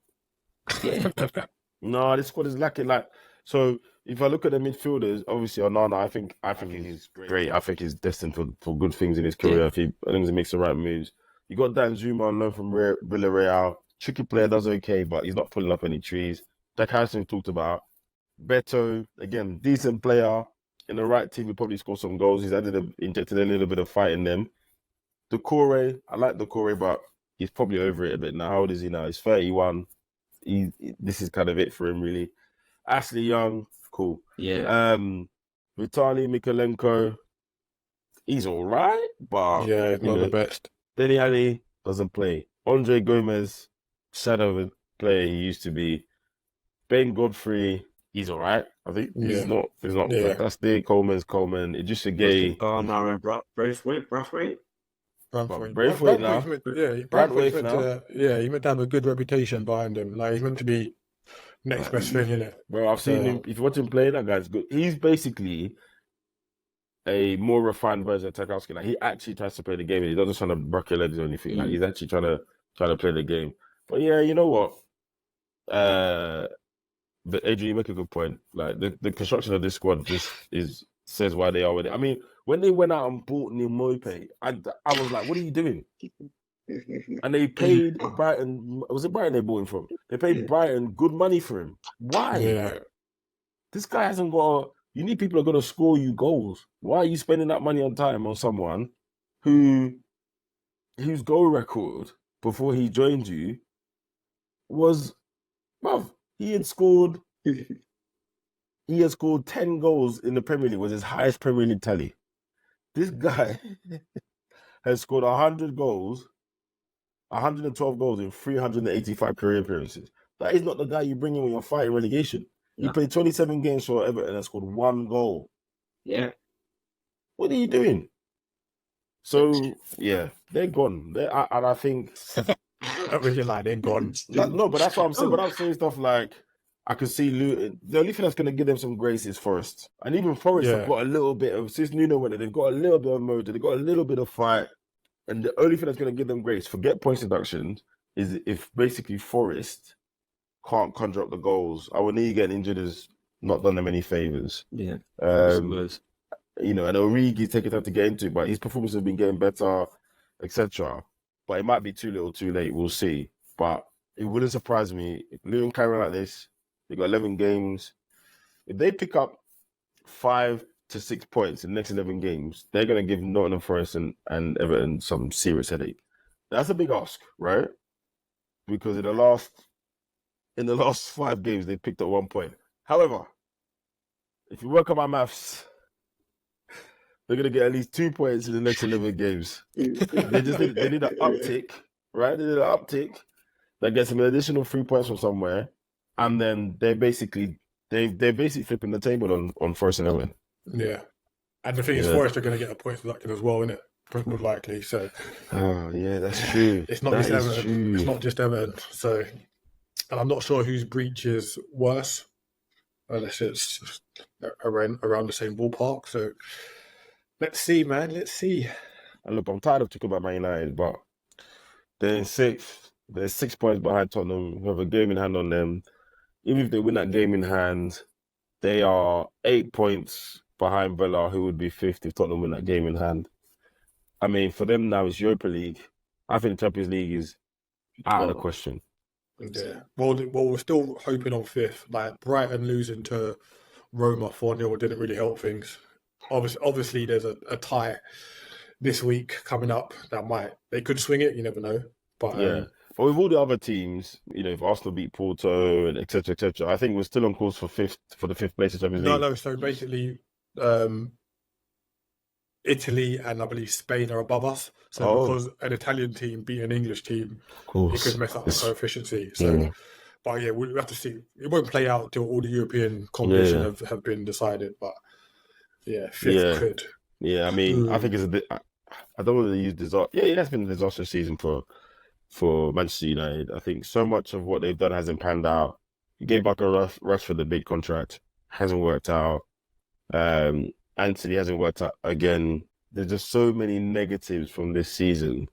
No, this squad is lacking. Like, so if I look at the midfielders, obviously Onana, I think he's great. I think he's destined for good things in his career. I think he makes the right moves. You got Dan Zuma on loan from Villarreal. Tricky player, does okay, but he's not pulling up any trees. Jack Harrison talked about. Beto, again, decent player. In the right team, he probably score some goals. He's injected a little bit of fight in them. Doucouré, I like Doucouré, but he's probably over it a bit now. How old is he now? He's 31. This is kind of it for him, really. Ashley Young, cool. Yeah. Vitaly Mikalenko, he's all right, but not the best. Dele Alli doesn't play. Andre Gomez, shadow player he used to be. Ben Godfrey, he's all right. I think he's not fantastic. Coleman. Idrissa Gueye. Garner and Braithwaite. Braithwaite now. He meant to have a good reputation behind him. Like, he's meant to be next best thing, innit? Bro, I've seen him. If you watch him play, that guy's good. He's basically a more refined version of Tarkowski. Like, he actually tries to play the game. He's not just trying to break your legs or anything. Like, he's actually trying to play the game. But yeah, you know what? But Adrian, you make a good point. Like, the construction of this squad just says why they are with it. I mean, when they went out and bought Neil Mope, I was like, what are you doing? And they paid Brighton. Was it Brighton they bought him from? They paid Brighton good money for him. Why? Yeah. This guy hasn't got. You need people who are going to score you goals. Why are you spending that money on time on someone whose goal record before he joined you was, bruv, he had scored 10 goals in the Premier League, was his highest Premier League tally. This guy has scored 100 goals, 112 goals in 385 career appearances. That is not the guy you bring in when you're fighting relegation. He played 27 games for Everton and scored 1 goal. Yeah. What are you doing? So, yeah, they're gone. And I think... I really like they're gone. No, but that's what I'm saying. But I'm saying stuff like, I could see Luton. The only thing that's going to give them some grace is Forest. And even Forest have got a little bit of... Since Nuno went there, they've got a little bit of motor. They've got a little bit of fight. And the only thing that's going to give them grace, forget points deductions, is if basically Forest can't conjure up the goals. Our knee getting injured has not done them any favours. Yeah. You know, and Origi's taking time to get into, but his performance has been getting better, etc. But it might be too little, too late. We'll see. But it wouldn't surprise me if Luton carry on like this. They got 11 games. If they pick up 5 to 6 points in the next 11 games, they're going to give Nottingham Forest and Everton some serious headache. That's a big ask, right? Because in the last 5 games, they picked up 1 point. However, if you work on my maths, they're going to get at least 2 points in the next 11 games. They need an uptick, right? They need an uptick that gets them an additional 3 points from somewhere. And then they're basically flipping the table on Forest and Everton. Yeah. And the thing is, Forest are going to get a point deducted as well, innit? Most likely. So. Oh, yeah, that's true. It's not just Everton. True. It's not just Everton. So, and I'm not sure whose breach is worse, unless it's just around the same ballpark. So, let's see, man. Let's see. And look, I'm tired of talking about Man United, but they're in 6th. They're 6 points behind Tottenham, who have a game in hand on them. Even if they win that game in hand, they are 8 points behind Villa, who would be 5th if Tottenham win that game in hand. I mean, for them now, it's Europa League. I think the Champions League is out of the question. Yeah. Well, we're still hoping on 5th. Like, Brighton losing to Roma 4-0 didn't really help things. Obviously, there's a tie this week coming up they could swing it. You never know. But yeah. But with all the other teams, you know, if Arsenal beat Porto and et cetera, I think we're still on course for the 5th place in Champions League. No. So basically, Italy and I believe Spain are above us. So because an Italian team beat an English team, it could mess up the coefficiency. So But yeah, we'll have to see. It won't play out till all the European competition have been decided. But yeah, fifth could. Yeah, I mean, I think it's a bit. I don't want to use disaster. Yeah, it has been a disastrous season for Manchester United. I think so much of what they've done hasn't panned out. You gave back a rush for the big contract, hasn't worked out. Anthony hasn't worked out again. There's just so many negatives from this season,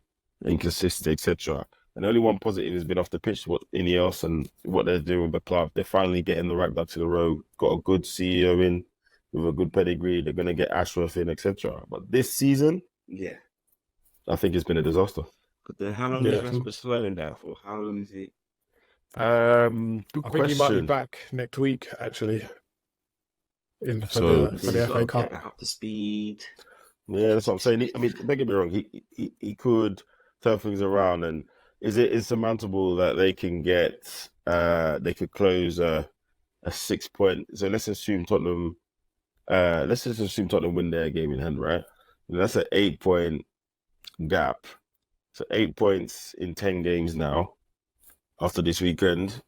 inconsistent, etc. And only one positive has been off the pitch, what Ineos and what they're doing with the club. They're finally getting the right ducks in a row. Got a good CEO in with a good pedigree. They're going to get Ashworth in, etc. But this season, I think it's been a disaster. But how long is Rasmus slowing down for? How long is he? Good I think he might be question. back next week, actually. For the FA Cup. Up to speed. Yeah, that's what I'm saying. I mean, don't get me wrong. He could turn things around, and is it insurmountable that they can get? They could close a 6 point. So let's assume Tottenham. Let's just assume Tottenham win their game in hand, right? And that's an 8 point gap. So 8 points in 10 games now. After this weekend,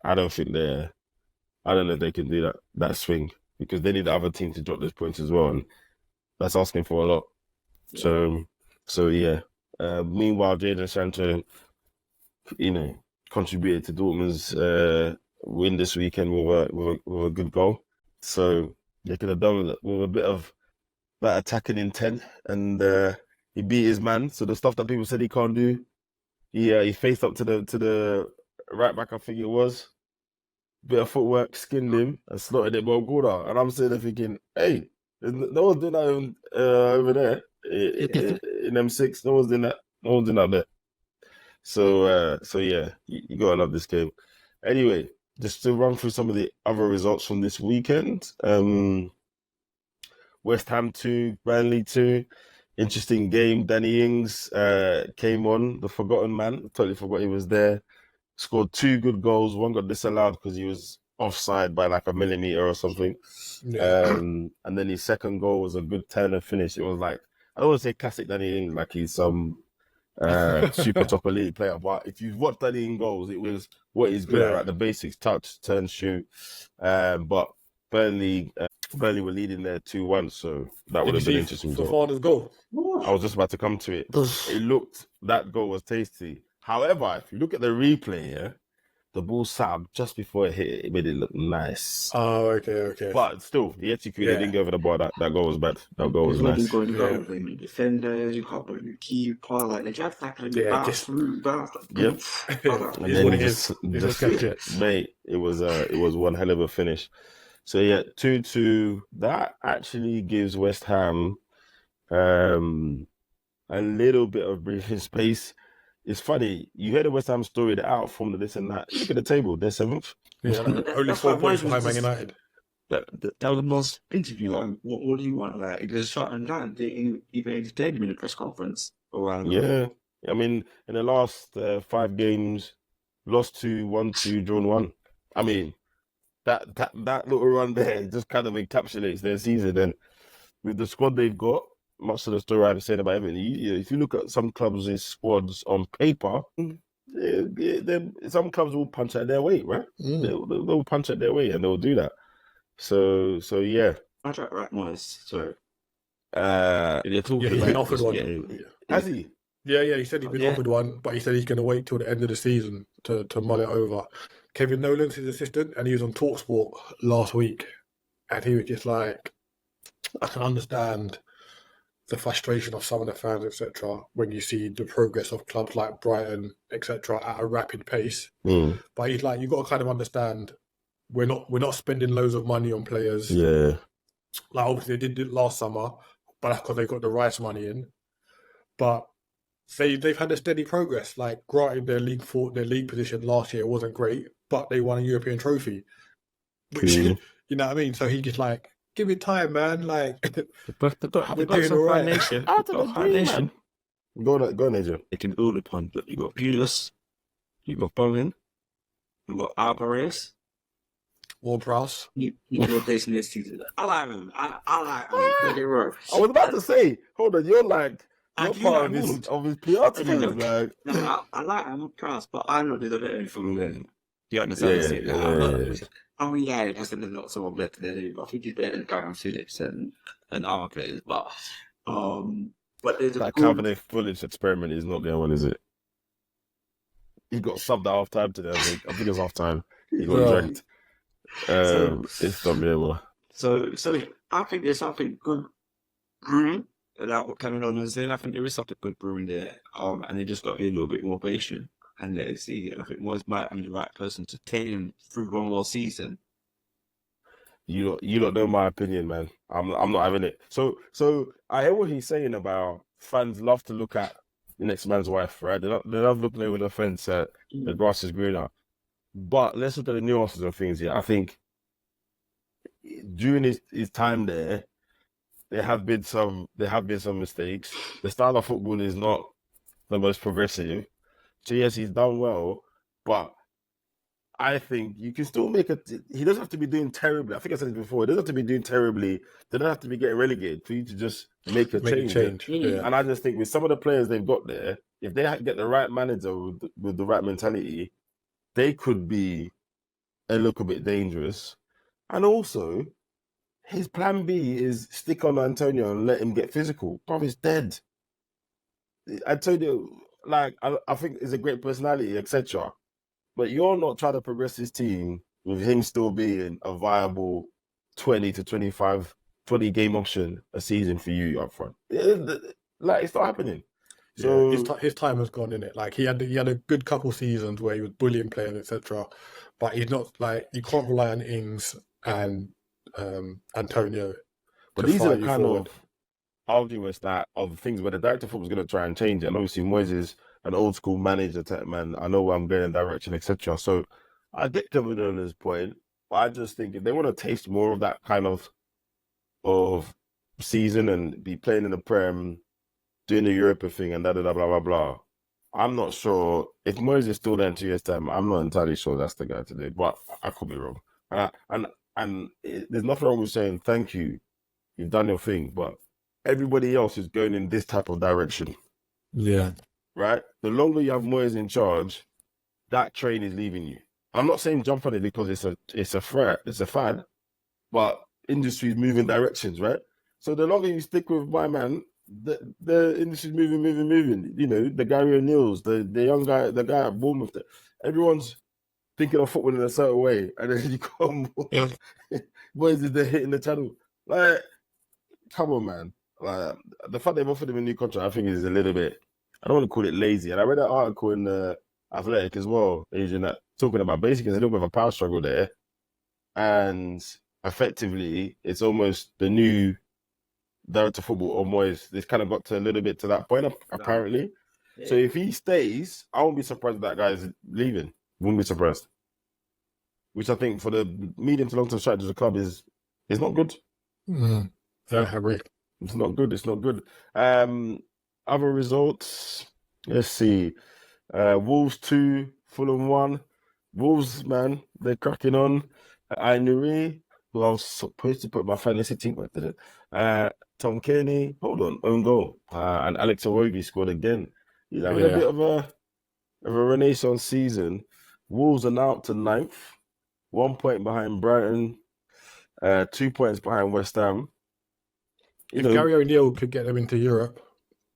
I don't know if they can do that swing, because they need the other team to drop those points as well, and that's asking for a lot. So yeah. Meanwhile, Jadon Sancho, contributed to Dortmund's win this weekend with a good goal. So they could have done with a bit of that attacking intent, and he beat his man. So the stuff that people said he can't do, he faced up to the right back, I think it was. Bit of footwork, skinned him, and slotted it well good out. And I'm sitting there thinking, hey, no one's doing that over there in M6. No one's doing that. No one's doing that there. So yeah, you gotta love this game. Anyway, just to run through some of the other results from this weekend. West Ham 2, Burnley 2. Interesting game. Danny Ings came on, the forgotten man. I totally forgot he was there. Scored 2 good goals. One got disallowed because he was offside by like a millimeter or something. Yeah. And then his second goal was a good turn and finish. It was like, I don't want to say classic Danny Ings, like he's some super top elite player. But if you've watched Danny Ings goals, it was what he's good at, the basics: touch, turn, shoot. But Burnley were leading there 2-1, so that would have been interesting. Fofana's goal. I was just about to come to it. That goal was tasty. However, if you look at the replay, the ball sat up just before it hit it. It made it look nice. Oh, okay. But still, he executed. He didn't go over the bar. That goal was bad. That goal was nice. The defenders, you can't the keeper, like they just and then just mate, it was one hell of a finish. So yeah, 2-2. That actually gives West Ham a little bit of breathing space. It's funny, you hear the West Ham story, they're out from this and that. Look at the table, they're 7th. Yeah, only 4 points behind Man United. That was the most interview. Like, what do you want? Like, it was shut and down. They even entertained him in the press conference. Yeah, I mean, in the last 5 games, lost 2, won 2, drawn 1. I mean, that little run there just kind of encapsulates their season. And with the squad they've got, much of the story I've said about Everton, if you look at some clubs' squads on paper, some clubs will punch at their weight, right? They'll punch at their weight, and they'll do that. So yeah. Contract right noise. So he's been offered one. Has he? Yeah. He said he's been offered one, but he said he's going to wait till the end of the season to mull it over. Kevin Nolan's his assistant, and he was on TalkSport last week, and he was just like, I can understand the frustration of some of the fans, etc., when you see the progress of clubs like Brighton, etc., at a rapid pace. But he's like, you've got to kind of understand, we're not spending loads of money on players. Yeah. Like obviously they did it last summer, but that's because they got the Rice money in. But they've had a steady progress. Like granted, their league position last year wasn't great, but they won a European trophy. Which you know what I mean? So he just like, give it time, man. Like, we're doing all right. Nation. Go on, Adrian. They can build upon. You got Pulis, you got Bowen, you got Alvarez, Ward-Prowse. You replacing this season. I like him. I like him. I was about to say, hold on, you're part of his PR team. I like him, Prowse, but I'm not doing anything from him. Do you understand what I'm saying? Yeah. Oh yeah, it hasn't been lots of better than him. I think he's better than Karen Phillips and other players, but there's a That good. Calvin Fulham experiment is not their one, is it? He got subbed at half time today, I think. I think it's half time. He got dragged. It's not their one. So I think there's something good brewing without what Cameron was saying. I think there is something good brewing there. And they just got to be a little bit more patient and let's see. I think Moyes might be the right person to take him through one more season. You don't know my opinion, man. I'm not having it. So I hear what he's saying about fans love to look at the next man's wife, right? They love looking over the fence at the grass is greener. But let's look at the nuances of things here. I think during his time there have been some mistakes. The style of football is not the most progressive. So yes, he's done well, but I think you can still make he doesn't have to be doing terribly. I think I said it before. He doesn't have to be doing terribly. They don't have to be getting relegated for you to just make a change. Yeah. And I just think with some of the players they've got there, if they get the right manager with the right mentality, they could be a little bit dangerous. And also, his plan B is stick on Antonio and let him get physical. Bro, he's dead. Antonio, like, I think is a great personality, etc. But you're not trying to progress this team with him still being a viable 20 to 25, 20 game option a season for you up front. Like, it's not happening. So his time has gone in it. Like he had a good couple seasons where he was bullying players, etc. But he's not like you can't rely on Ings and Antonio. But these are the kind of arguments of things where the director of football is going to try and change it. And obviously Moyes is an old school manager type man. I know where I'm going in direction, etc. So I get Kevin Nolan's point, but I just think if they want to taste more of that kind of season and be playing in the Prem, doing the Europa thing and blah blah blah blah. I'm not sure if Moyes is still there in 2 years' time. I'm not entirely sure that's the guy to do, but I could be wrong. And there's nothing wrong with saying thank you, you've done your thing, but everybody else is going in this type of direction. Yeah. Right? The longer you have Moyes in charge, that train is leaving you. I'm not saying jump on it because it's a threat, it's a fad, but industry is moving directions, right? So the longer you stick with my man, the industry's moving. You know, the Gary O'Neills, the young guy, the guy at Bournemouth, everyone's thinking of football in a certain way, and then you come, Moyes is there hitting the channel. Like, come on, man. Like, the fact they've offered him a new contract, I think is a little bit, I don't want to call it lazy. And I read an article in Athletic as well, Asian, that talking about basically there's a little bit of a power struggle there. And effectively, it's almost the new director of football or Moyes. This kind of got to a little bit to that point, apparently. Yeah. So if he stays, I won't be surprised if that guy is leaving. Wouldn't be surprised. Which I think for the medium to long-term strategy of the club is not good. Mm. Yeah, I agree. It's not good. Other results, let's see. Wolves 2, Fulham 1. Wolves, man, they're cracking on. Ainuri, who I was supposed to put in my fantasy team, but didn't. Tom Kearney, own goal. And Alex Iwobi scored again. He's having a bit of a renaissance season. Wolves are now up to 9th, 1 point behind Brighton, 2 points behind West Ham. If Gary O'Neill could get them into Europe,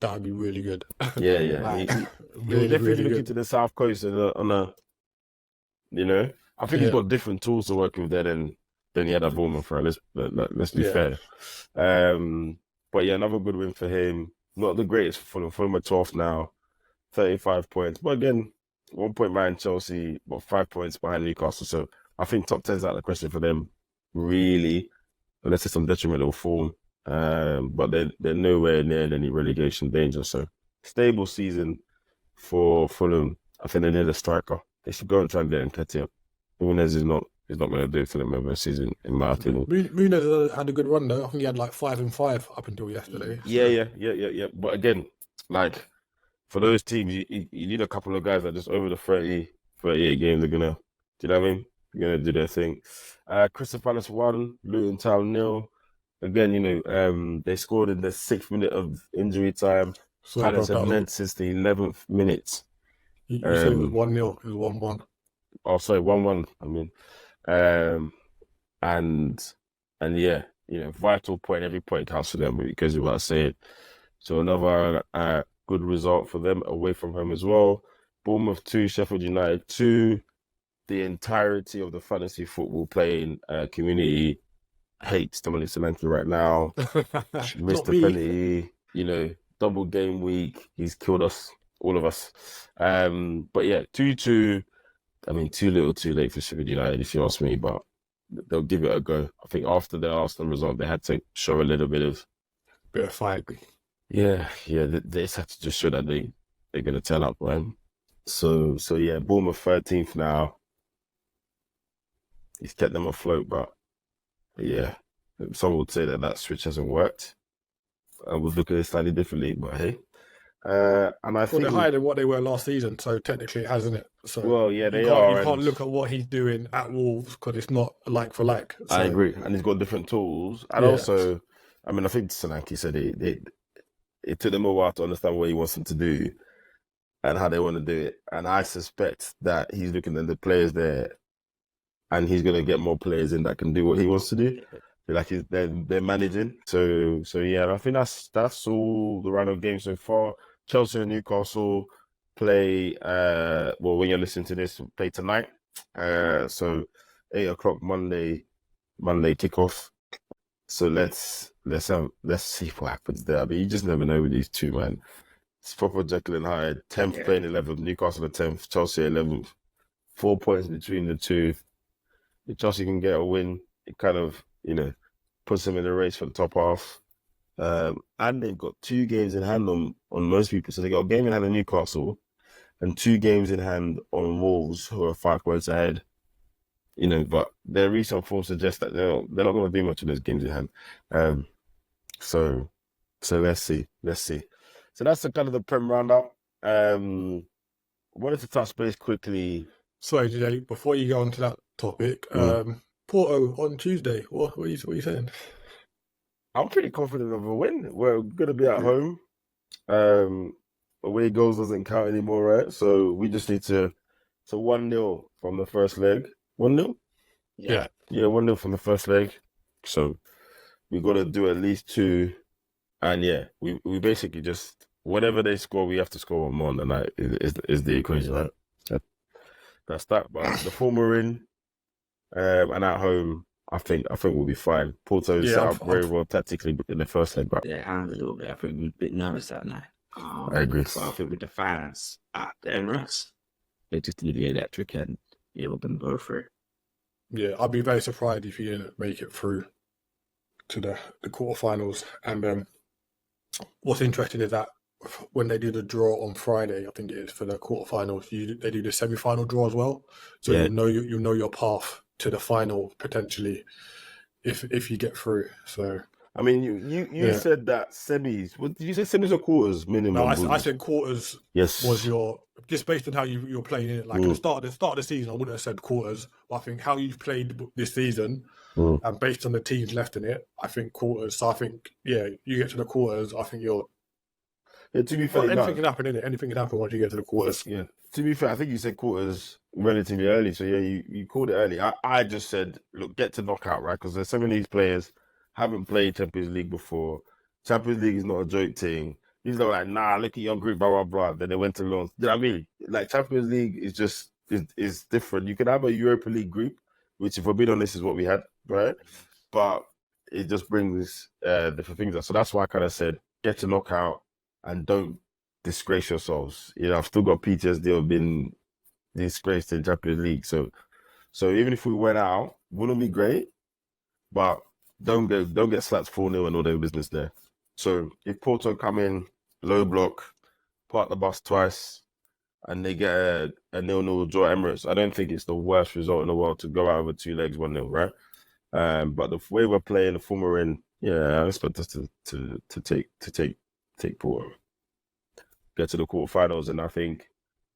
that would be really good. Yeah. Like, He'll definitely look into the South Coast on a, you know, I think he's got different tools to work with there than he had at Bournemouth. Right? Let's be fair. But yeah, another good win for him. Not the greatest for Fulham. Fulham are 12th now, 35 points. But again, 1 point behind Chelsea, but 5 points behind Newcastle. So I think top 10's out of the question for them, really, unless it's some detrimental form. But they're nowhere near any relegation danger. So stable season for Fulham. I think they need a striker. They should go and try and get Nketiah. Muniz is not going to do it for them over the season, in my opinion. Muniz had a good run though. I think he had like 5 and 5 up until yesterday. So. Yeah. But again, like for those teams, you need a couple of guys that just over the 38 games are gonna, do you know what I mean? They're gonna do their thing. Crystal Palace 1, Luton Town 0. Again, you know, they scored in the 6th minute of injury time. Palace had led since the 11th minute. You said it was 1-0. It was 1-1. Oh, sorry, 1-1. I mean, um, and yeah, vital point. Every point counts for them because of what I said. So another good result for them away from home as well. Bournemouth 2, Sheffield United 2. The entirety of the fantasy football playing community hates Dominic Solanke right now. Missed the penalty, double game week. He's killed us, all of us. But yeah, 2-2. I mean, too little, too late for Sheffield United, if you ask me, but they'll give it a go. I think after the Arsenal result, they had to show a little bit of fight. Yeah, they just have to just show that they're going to turn up, right? So yeah, Bournemouth 13th now. He's kept them afloat, but yeah, some would say that switch hasn't worked. I would look at it slightly differently, but hey. And I think they're higher than what they were last season, so technically it hasn't it? So well, yeah, you can't look at what he's doing at Wolves because it's not like for like. So. I agree, and he's got different tools, and also, I mean, I think Solanke said it took them a while to understand what he wants them to do and how they want to do it, and I suspect that he's looking at the players there, and he's going to get more players in that can do what he wants to do. Like they're managing, so yeah. I think that's all the round of games so far. Chelsea and Newcastle play. Well, when you're listening to this, play tonight. So 8:00 Monday kickoff. So let's see what happens there. I mean, you just never know with these two, man. It's proper Jekyll and Hyde. 10th playing 11th, Newcastle at 10th, Chelsea 11th. 4 points between the two. If Chelsea can get a win, it kind of puts them in the race for the top half. And they've got 2 games in hand on most people. So they got a game in hand on Newcastle and 2 games in hand on Wolves, who are 5 points ahead. But their recent form suggests that they're not going to do much in those games in hand. So let's see. So that's the kind of the Prem roundup. Wanted to touch base quickly. Sorry, Jay, before you go on to that topic, Porto on Tuesday. What are you saying? I'm pretty confident of a win. We're going to be at home. Away goals doesn't count anymore, right? So we just need to 1-0 from the first leg. 1-0? Yeah, 1-0 from the first leg. So we got to do at least 2. And yeah, we basically just, whatever they score, we have to score one more on the night is the equation, right? That's that. But the form we're in, and at home, I think we'll be fine. Porto set up very well tactically in the first leg, but a little bit. I think we're a bit nervous that night. I agree. So I think with the fans at the Emirates, they just need to be electric, and we're going to go for it. Yeah, I'd be very surprised if you didn't make it through to the quarterfinals. And what's interesting is that when they do the draw on Friday, I think it is for the quarterfinals, they do the semi-final draw as well. So you know your path to the final potentially if you get through. So I mean, you said that semis. What did you say? Semis or quarters minimum? No, I said quarters. Yes, was your just based on how you're playing it. Like at the start of the season, I wouldn't have said quarters. But I think how you've played this season, and based on the teams left in it, I think quarters. So I think you get to the quarters. I think you're. Yeah, to be fair, anything can happen in it. Anything can happen once you get to the quarters. Yeah. To be fair, I think you said quarters relatively early. So yeah, you called it early. I just said, look, get to knockout, right? Because there's some of these players haven't played Champions League before. Champions League is not a joke thing. These are like, nah, look at your group, blah, blah, blah. Then they went to loans. You know what I mean? Like, Champions League is just, is different. You can have a Europa League group, which, if we're being honest, is what we had, right? But it just brings different things up. So that's why I kind of said, get to knockout and don't disgrace yourselves. I've still got PTSD of being disgraced in Champions League. So even if we went out, wouldn't be great, but don't get slapped 4-0 and all their business there. So if Porto come in, low block, park the bus twice, and they get a 0-0 draw at Emirates, I don't think it's the worst result in the world to go out over 2 legs 1-0, right? But the way we're playing, the form we're in, I expect us to take Porto, get to the quarterfinals, and I think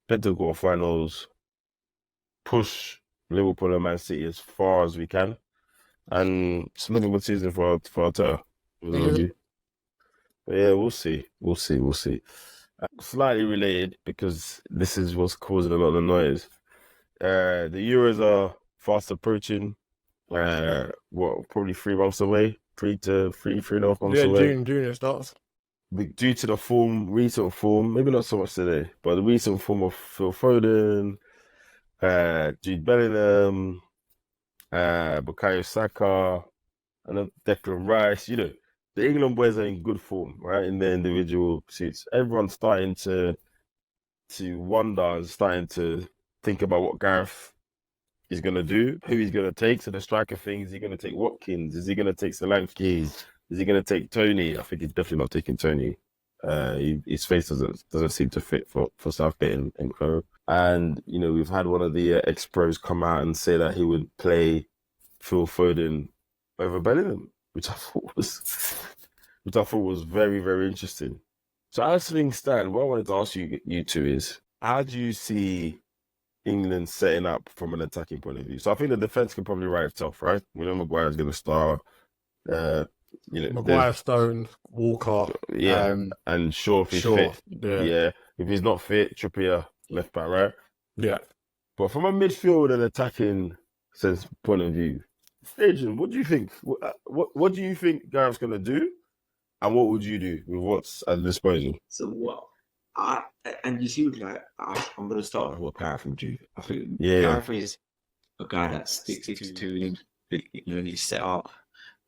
get to the quarterfinals, push Liverpool and Man City as far as we can, and it's looking good season for Arteta. But yeah, we'll see. Slightly related, because this is what's causing a lot of the noise. The Euros are fast approaching. Probably 3 months away, 3.5 months Yeah, away. June it starts. Due to the recent form, maybe not so much today, but the recent form of Phil Foden, Jude Bellingham, Bukayo Saka, and then Declan Rice. The England boys are in good form, right, in their individual suits. Everyone's starting to wonder and starting to think about what Gareth is going to do, who he's going to take. So the striker thing, is he going to take Watkins? Is he going to take Solanke? Is he going to take Tony? I think he's definitely not taking Tony. His face doesn't seem to fit for Southgate and co. And, we've had one of the ex-pros come out and say that he would play Phil Foden over Bellingham, which I thought was very, very interesting. So as things stand, what I wanted to ask you two is, how do you see England setting up from an attacking point of view? So I think the defense can probably write itself, right? We know Maguire's going to start. Maguire, Stone, Walker, and Shaw if he's fit. Yeah, if he's not fit, Trippier left back, right? Yeah. But from a midfield and attacking sense point of view, Adrian, what do you think? What do you think Gareth's going to do? And what would you do with what's at disposal? So and you see, I'm going to start with what Gareth would do. I think Gareth is a guy that sticks to his set up,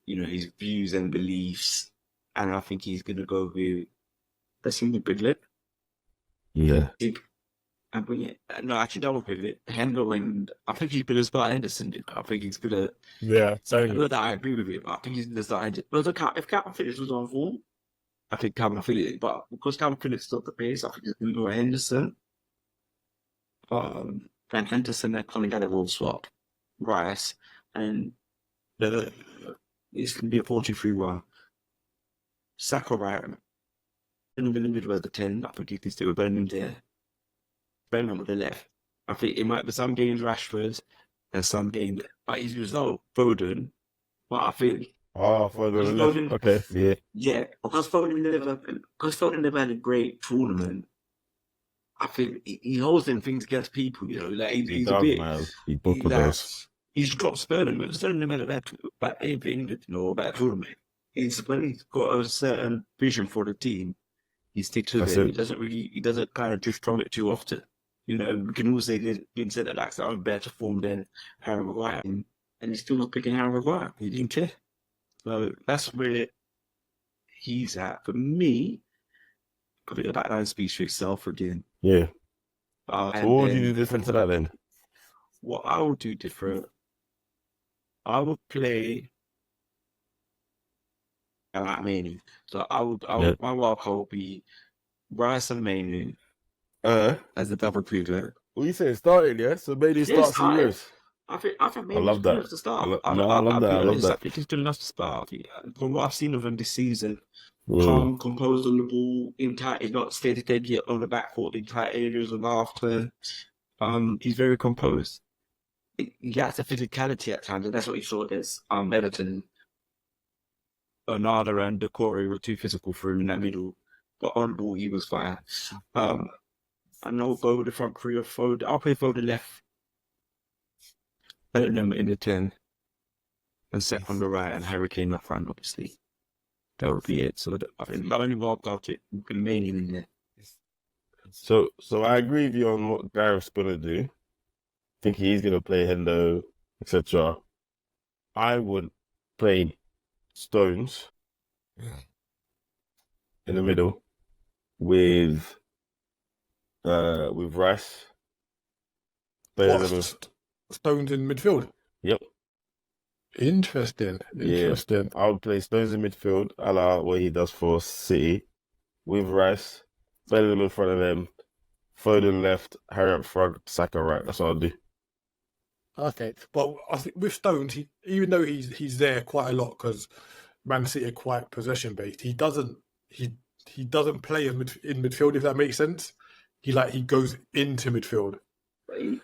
his views and beliefs, and I think he's going to go with the big lip. Yeah. And bring it. No, actually, double pivot. Handle, and I think he's going to start Henderson. I think he's going to. Yeah, so I agree with it. But I think he's going to start Henderson. But if Calvin Phillips was on form, I think Calvin Phillips. But because Calvin Phillips stopped the pace, I think he's going to go Henderson. Then Henderson and Conor Gallagher will swap Rice, and it's going to be a 4-2-3-1. Saka right in the middle of the 10. I think he can still with Burnham there. Burnham with the left. I think it might be some games Rashford and some games, but he's result Foden. But I think Foden. Okay, yeah. Yeah, because Foden never had a great tournament. I think he holds them things against people, he's a bit. Man. He does. He's dropped Sterling, but Sterling never had that anything, about tournament. He's got a certain vision for the team. He sticks to it. He doesn't kind of drift from it too often. We can always say that instead of that's a better form than Harry Maguire, and he's still not picking Harry Maguire. He didn't care. So that's where he's at. For me, a bit of that line speaks for itself again. Yeah. So what would you do different to that then? What I would do different, I would play. I like Manu. So my walkout would be Rice and Manu as the double pivot. What you saying? Starting, yeah? So Manu starts in yours. I think Manu's I love that. enough to start. I love that. I think he's good enough to start. From what I've seen of him this season, calm, composed on the ball, he's not steady yet on the back foot in tight areas and after. He's very composed. He has a physicality at times, and that's what you saw against Everton. Bernardo and Decore were too physical for him in that middle, but on ball he was fine. I know go with the front three of Foden. I'll play Foden left. Bellingham in the 10 and set on the right, and Harry Kane up front, obviously. That would be it. So I think not only walked out it, mainly in there. So I agree with you on what Gareth's gonna do. I think he's gonna play Hendo, etc. I would play Stones in the middle with Rice. Stones in midfield. Yep. Interesting. Yeah. I would play Stones in midfield, a la what he does for City, with Rice, Bellingham in front of them, Foden left, Harry up front, Saka right. That's what I'll do. Okay, but I think with Stones, even though he's there quite a lot because Man City are quite possession based, he doesn't play in midfield, if that makes sense. He goes into midfield. Did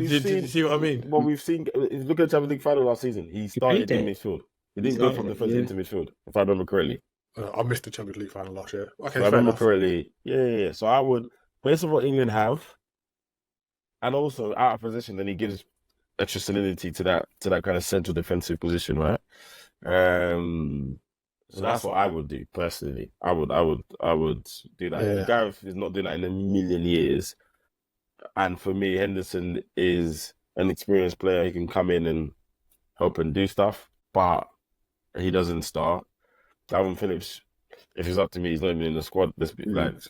you see what I mean? Well, we've seen. Look at the Champions League final last season. He started in midfield. He didn't go from defense into midfield, if I remember correctly. I missed the Champions League final last year. Okay, if I remember correctly. Yeah. So I would, based on what England have, and also out of position, then he gives extra solidity to that kind of central defensive position, right? So that's what I would do personally. I would do that. Yeah. Gareth is not doing that in a million years. And for me, Henderson is an experienced player. He can come in and help and do stuff, but he doesn't start. Calvin Phillips, if it's up to me, he's not even in the squad. Wouldn't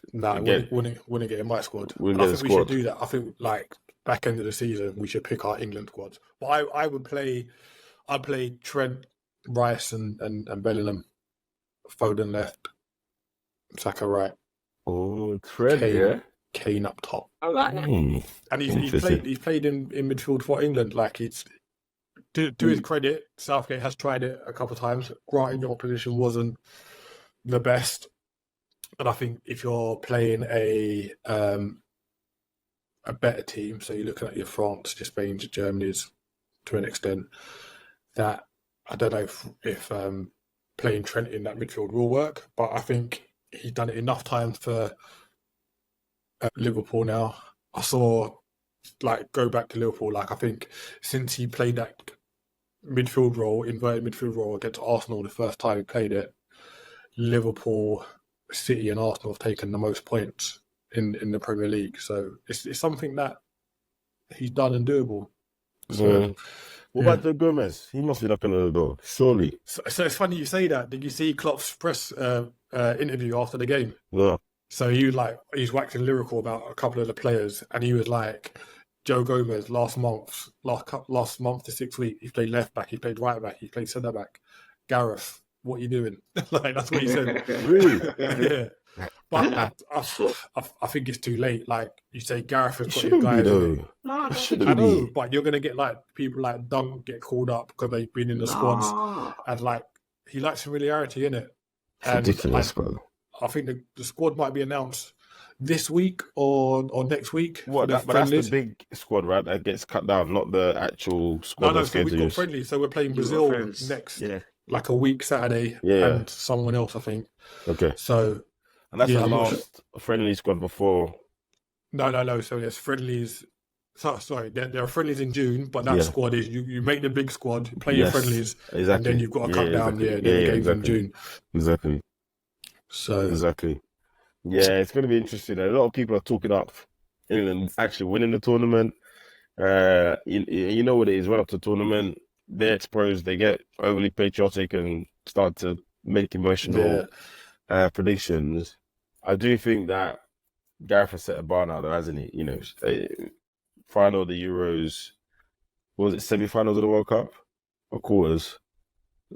get in my squad. I think we should do that. I think like back end of the season, we should pick our England squads. But I'd play Trent, Rice, and Bellingham, Foden left, Saka right. Oh, Trent, Kane up top. I like that. And he's played in midfield for England. Like to his credit, Southgate has tried it a couple of times. Granted, your position wasn't the best, and I think if you're playing a better team, so you're looking at your France, your Spain, your Germany's to an extent, that I don't know if playing Trent in that midfield will work, but I think he's done it enough times for Liverpool now. I saw, like, go back to Liverpool, like, I think since he played that inverted midfield role against Arsenal the first time he played it, Liverpool, City and Arsenal have taken the most points in the Premier League. So it's something that he's done and doable. So, what about the Gomez? He must be knocking on the door, surely. So it's funny you say that. Did you see Klopp's press interview after the game? Yeah. So he's waxing lyrical about a couple of the players, and he was like, Joe Gomez last month to 6 weeks, he played left back, he played right back, he played centre back. Gareth, what are you doing? Like, that's what he said. Really? Yeah. But I think it's too late. Like you say, Gareth has got his guys. I know, but you're gonna get like people like Dunk get called up because they've been in the squads, and like he likes familiarity in it. Ridiculous, bro. I think the squad might be announced this week or next week. But that's the big squad, right? That gets cut down, not the actual squad. No, so we've got friendly. So we're playing Brazil next, like a week Saturday, and someone else, I think. Okay. So, and that's the last friendly squad before. No. So there's friendlies. Sorry, there are friendlies in June, but that squad is you make the big squad, play your friendlies, and then you've got to cut down the games in June. Exactly. So exactly. Yeah, it's going to be interesting. A lot of people are talking up England actually winning the tournament. You know what it is, right up to the tournament, they're exposed, they get overly patriotic and start to make emotional predictions. I do think that Gareth has set a bar now, though, hasn't he? You know, final of the Euros, was it semi-finals of the World Cup or quarters?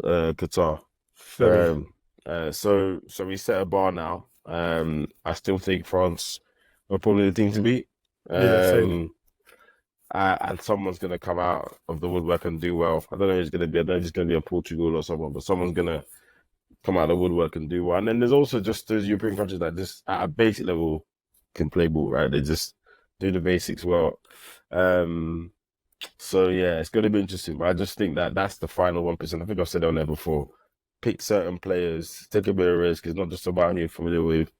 Qatar. So we set a bar now. I still think France are probably the team to beat. And someone's going to come out of the woodwork and do well. I don't know who's going to be. I don't know if it's going to be a Portugal or someone, but someone's going to come out of the woodwork and do well. And then there's also just those European countries that just at a basic level can play ball, right? They just do the basics well. So yeah, it's going to be interesting. But I just think that that's the final 1%. I think I've said it on there before. Pick certain players, take a bit of risk. It's not just about who you're familiar with.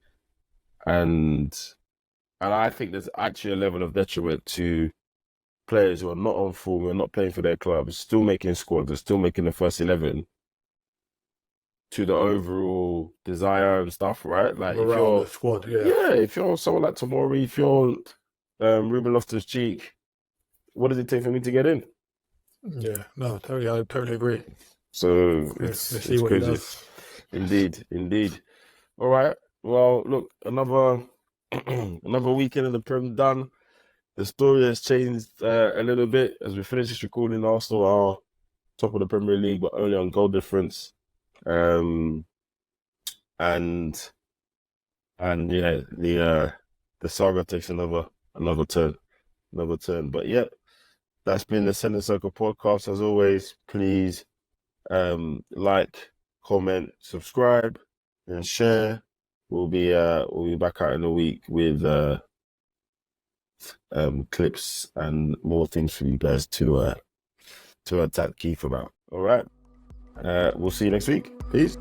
And I think there's actually a level of detriment to players who are not on form, who are not playing for their clubs, still making squads, they're still making the first 11 to the overall desire and stuff, right? Like if you're the squad, if you're someone like Tomori, if you're Ruben Loftus-Cheek, what does it take for me to get in? Yeah, no, I totally agree. So let's see what crazy. He does. Indeed. All right. Well, look, another weekend of the Prem done. The story has changed a little bit as we finish this recording. Arsenal are top of the Premier League, but only on goal difference. And yeah, the saga takes another turn. But yeah, that's been the Centre Circle podcast. As always, please like, comment, subscribe, and share. We'll be back out in a week with clips and more things for you guys to attack Keith about. All right. We'll see you next week. Peace.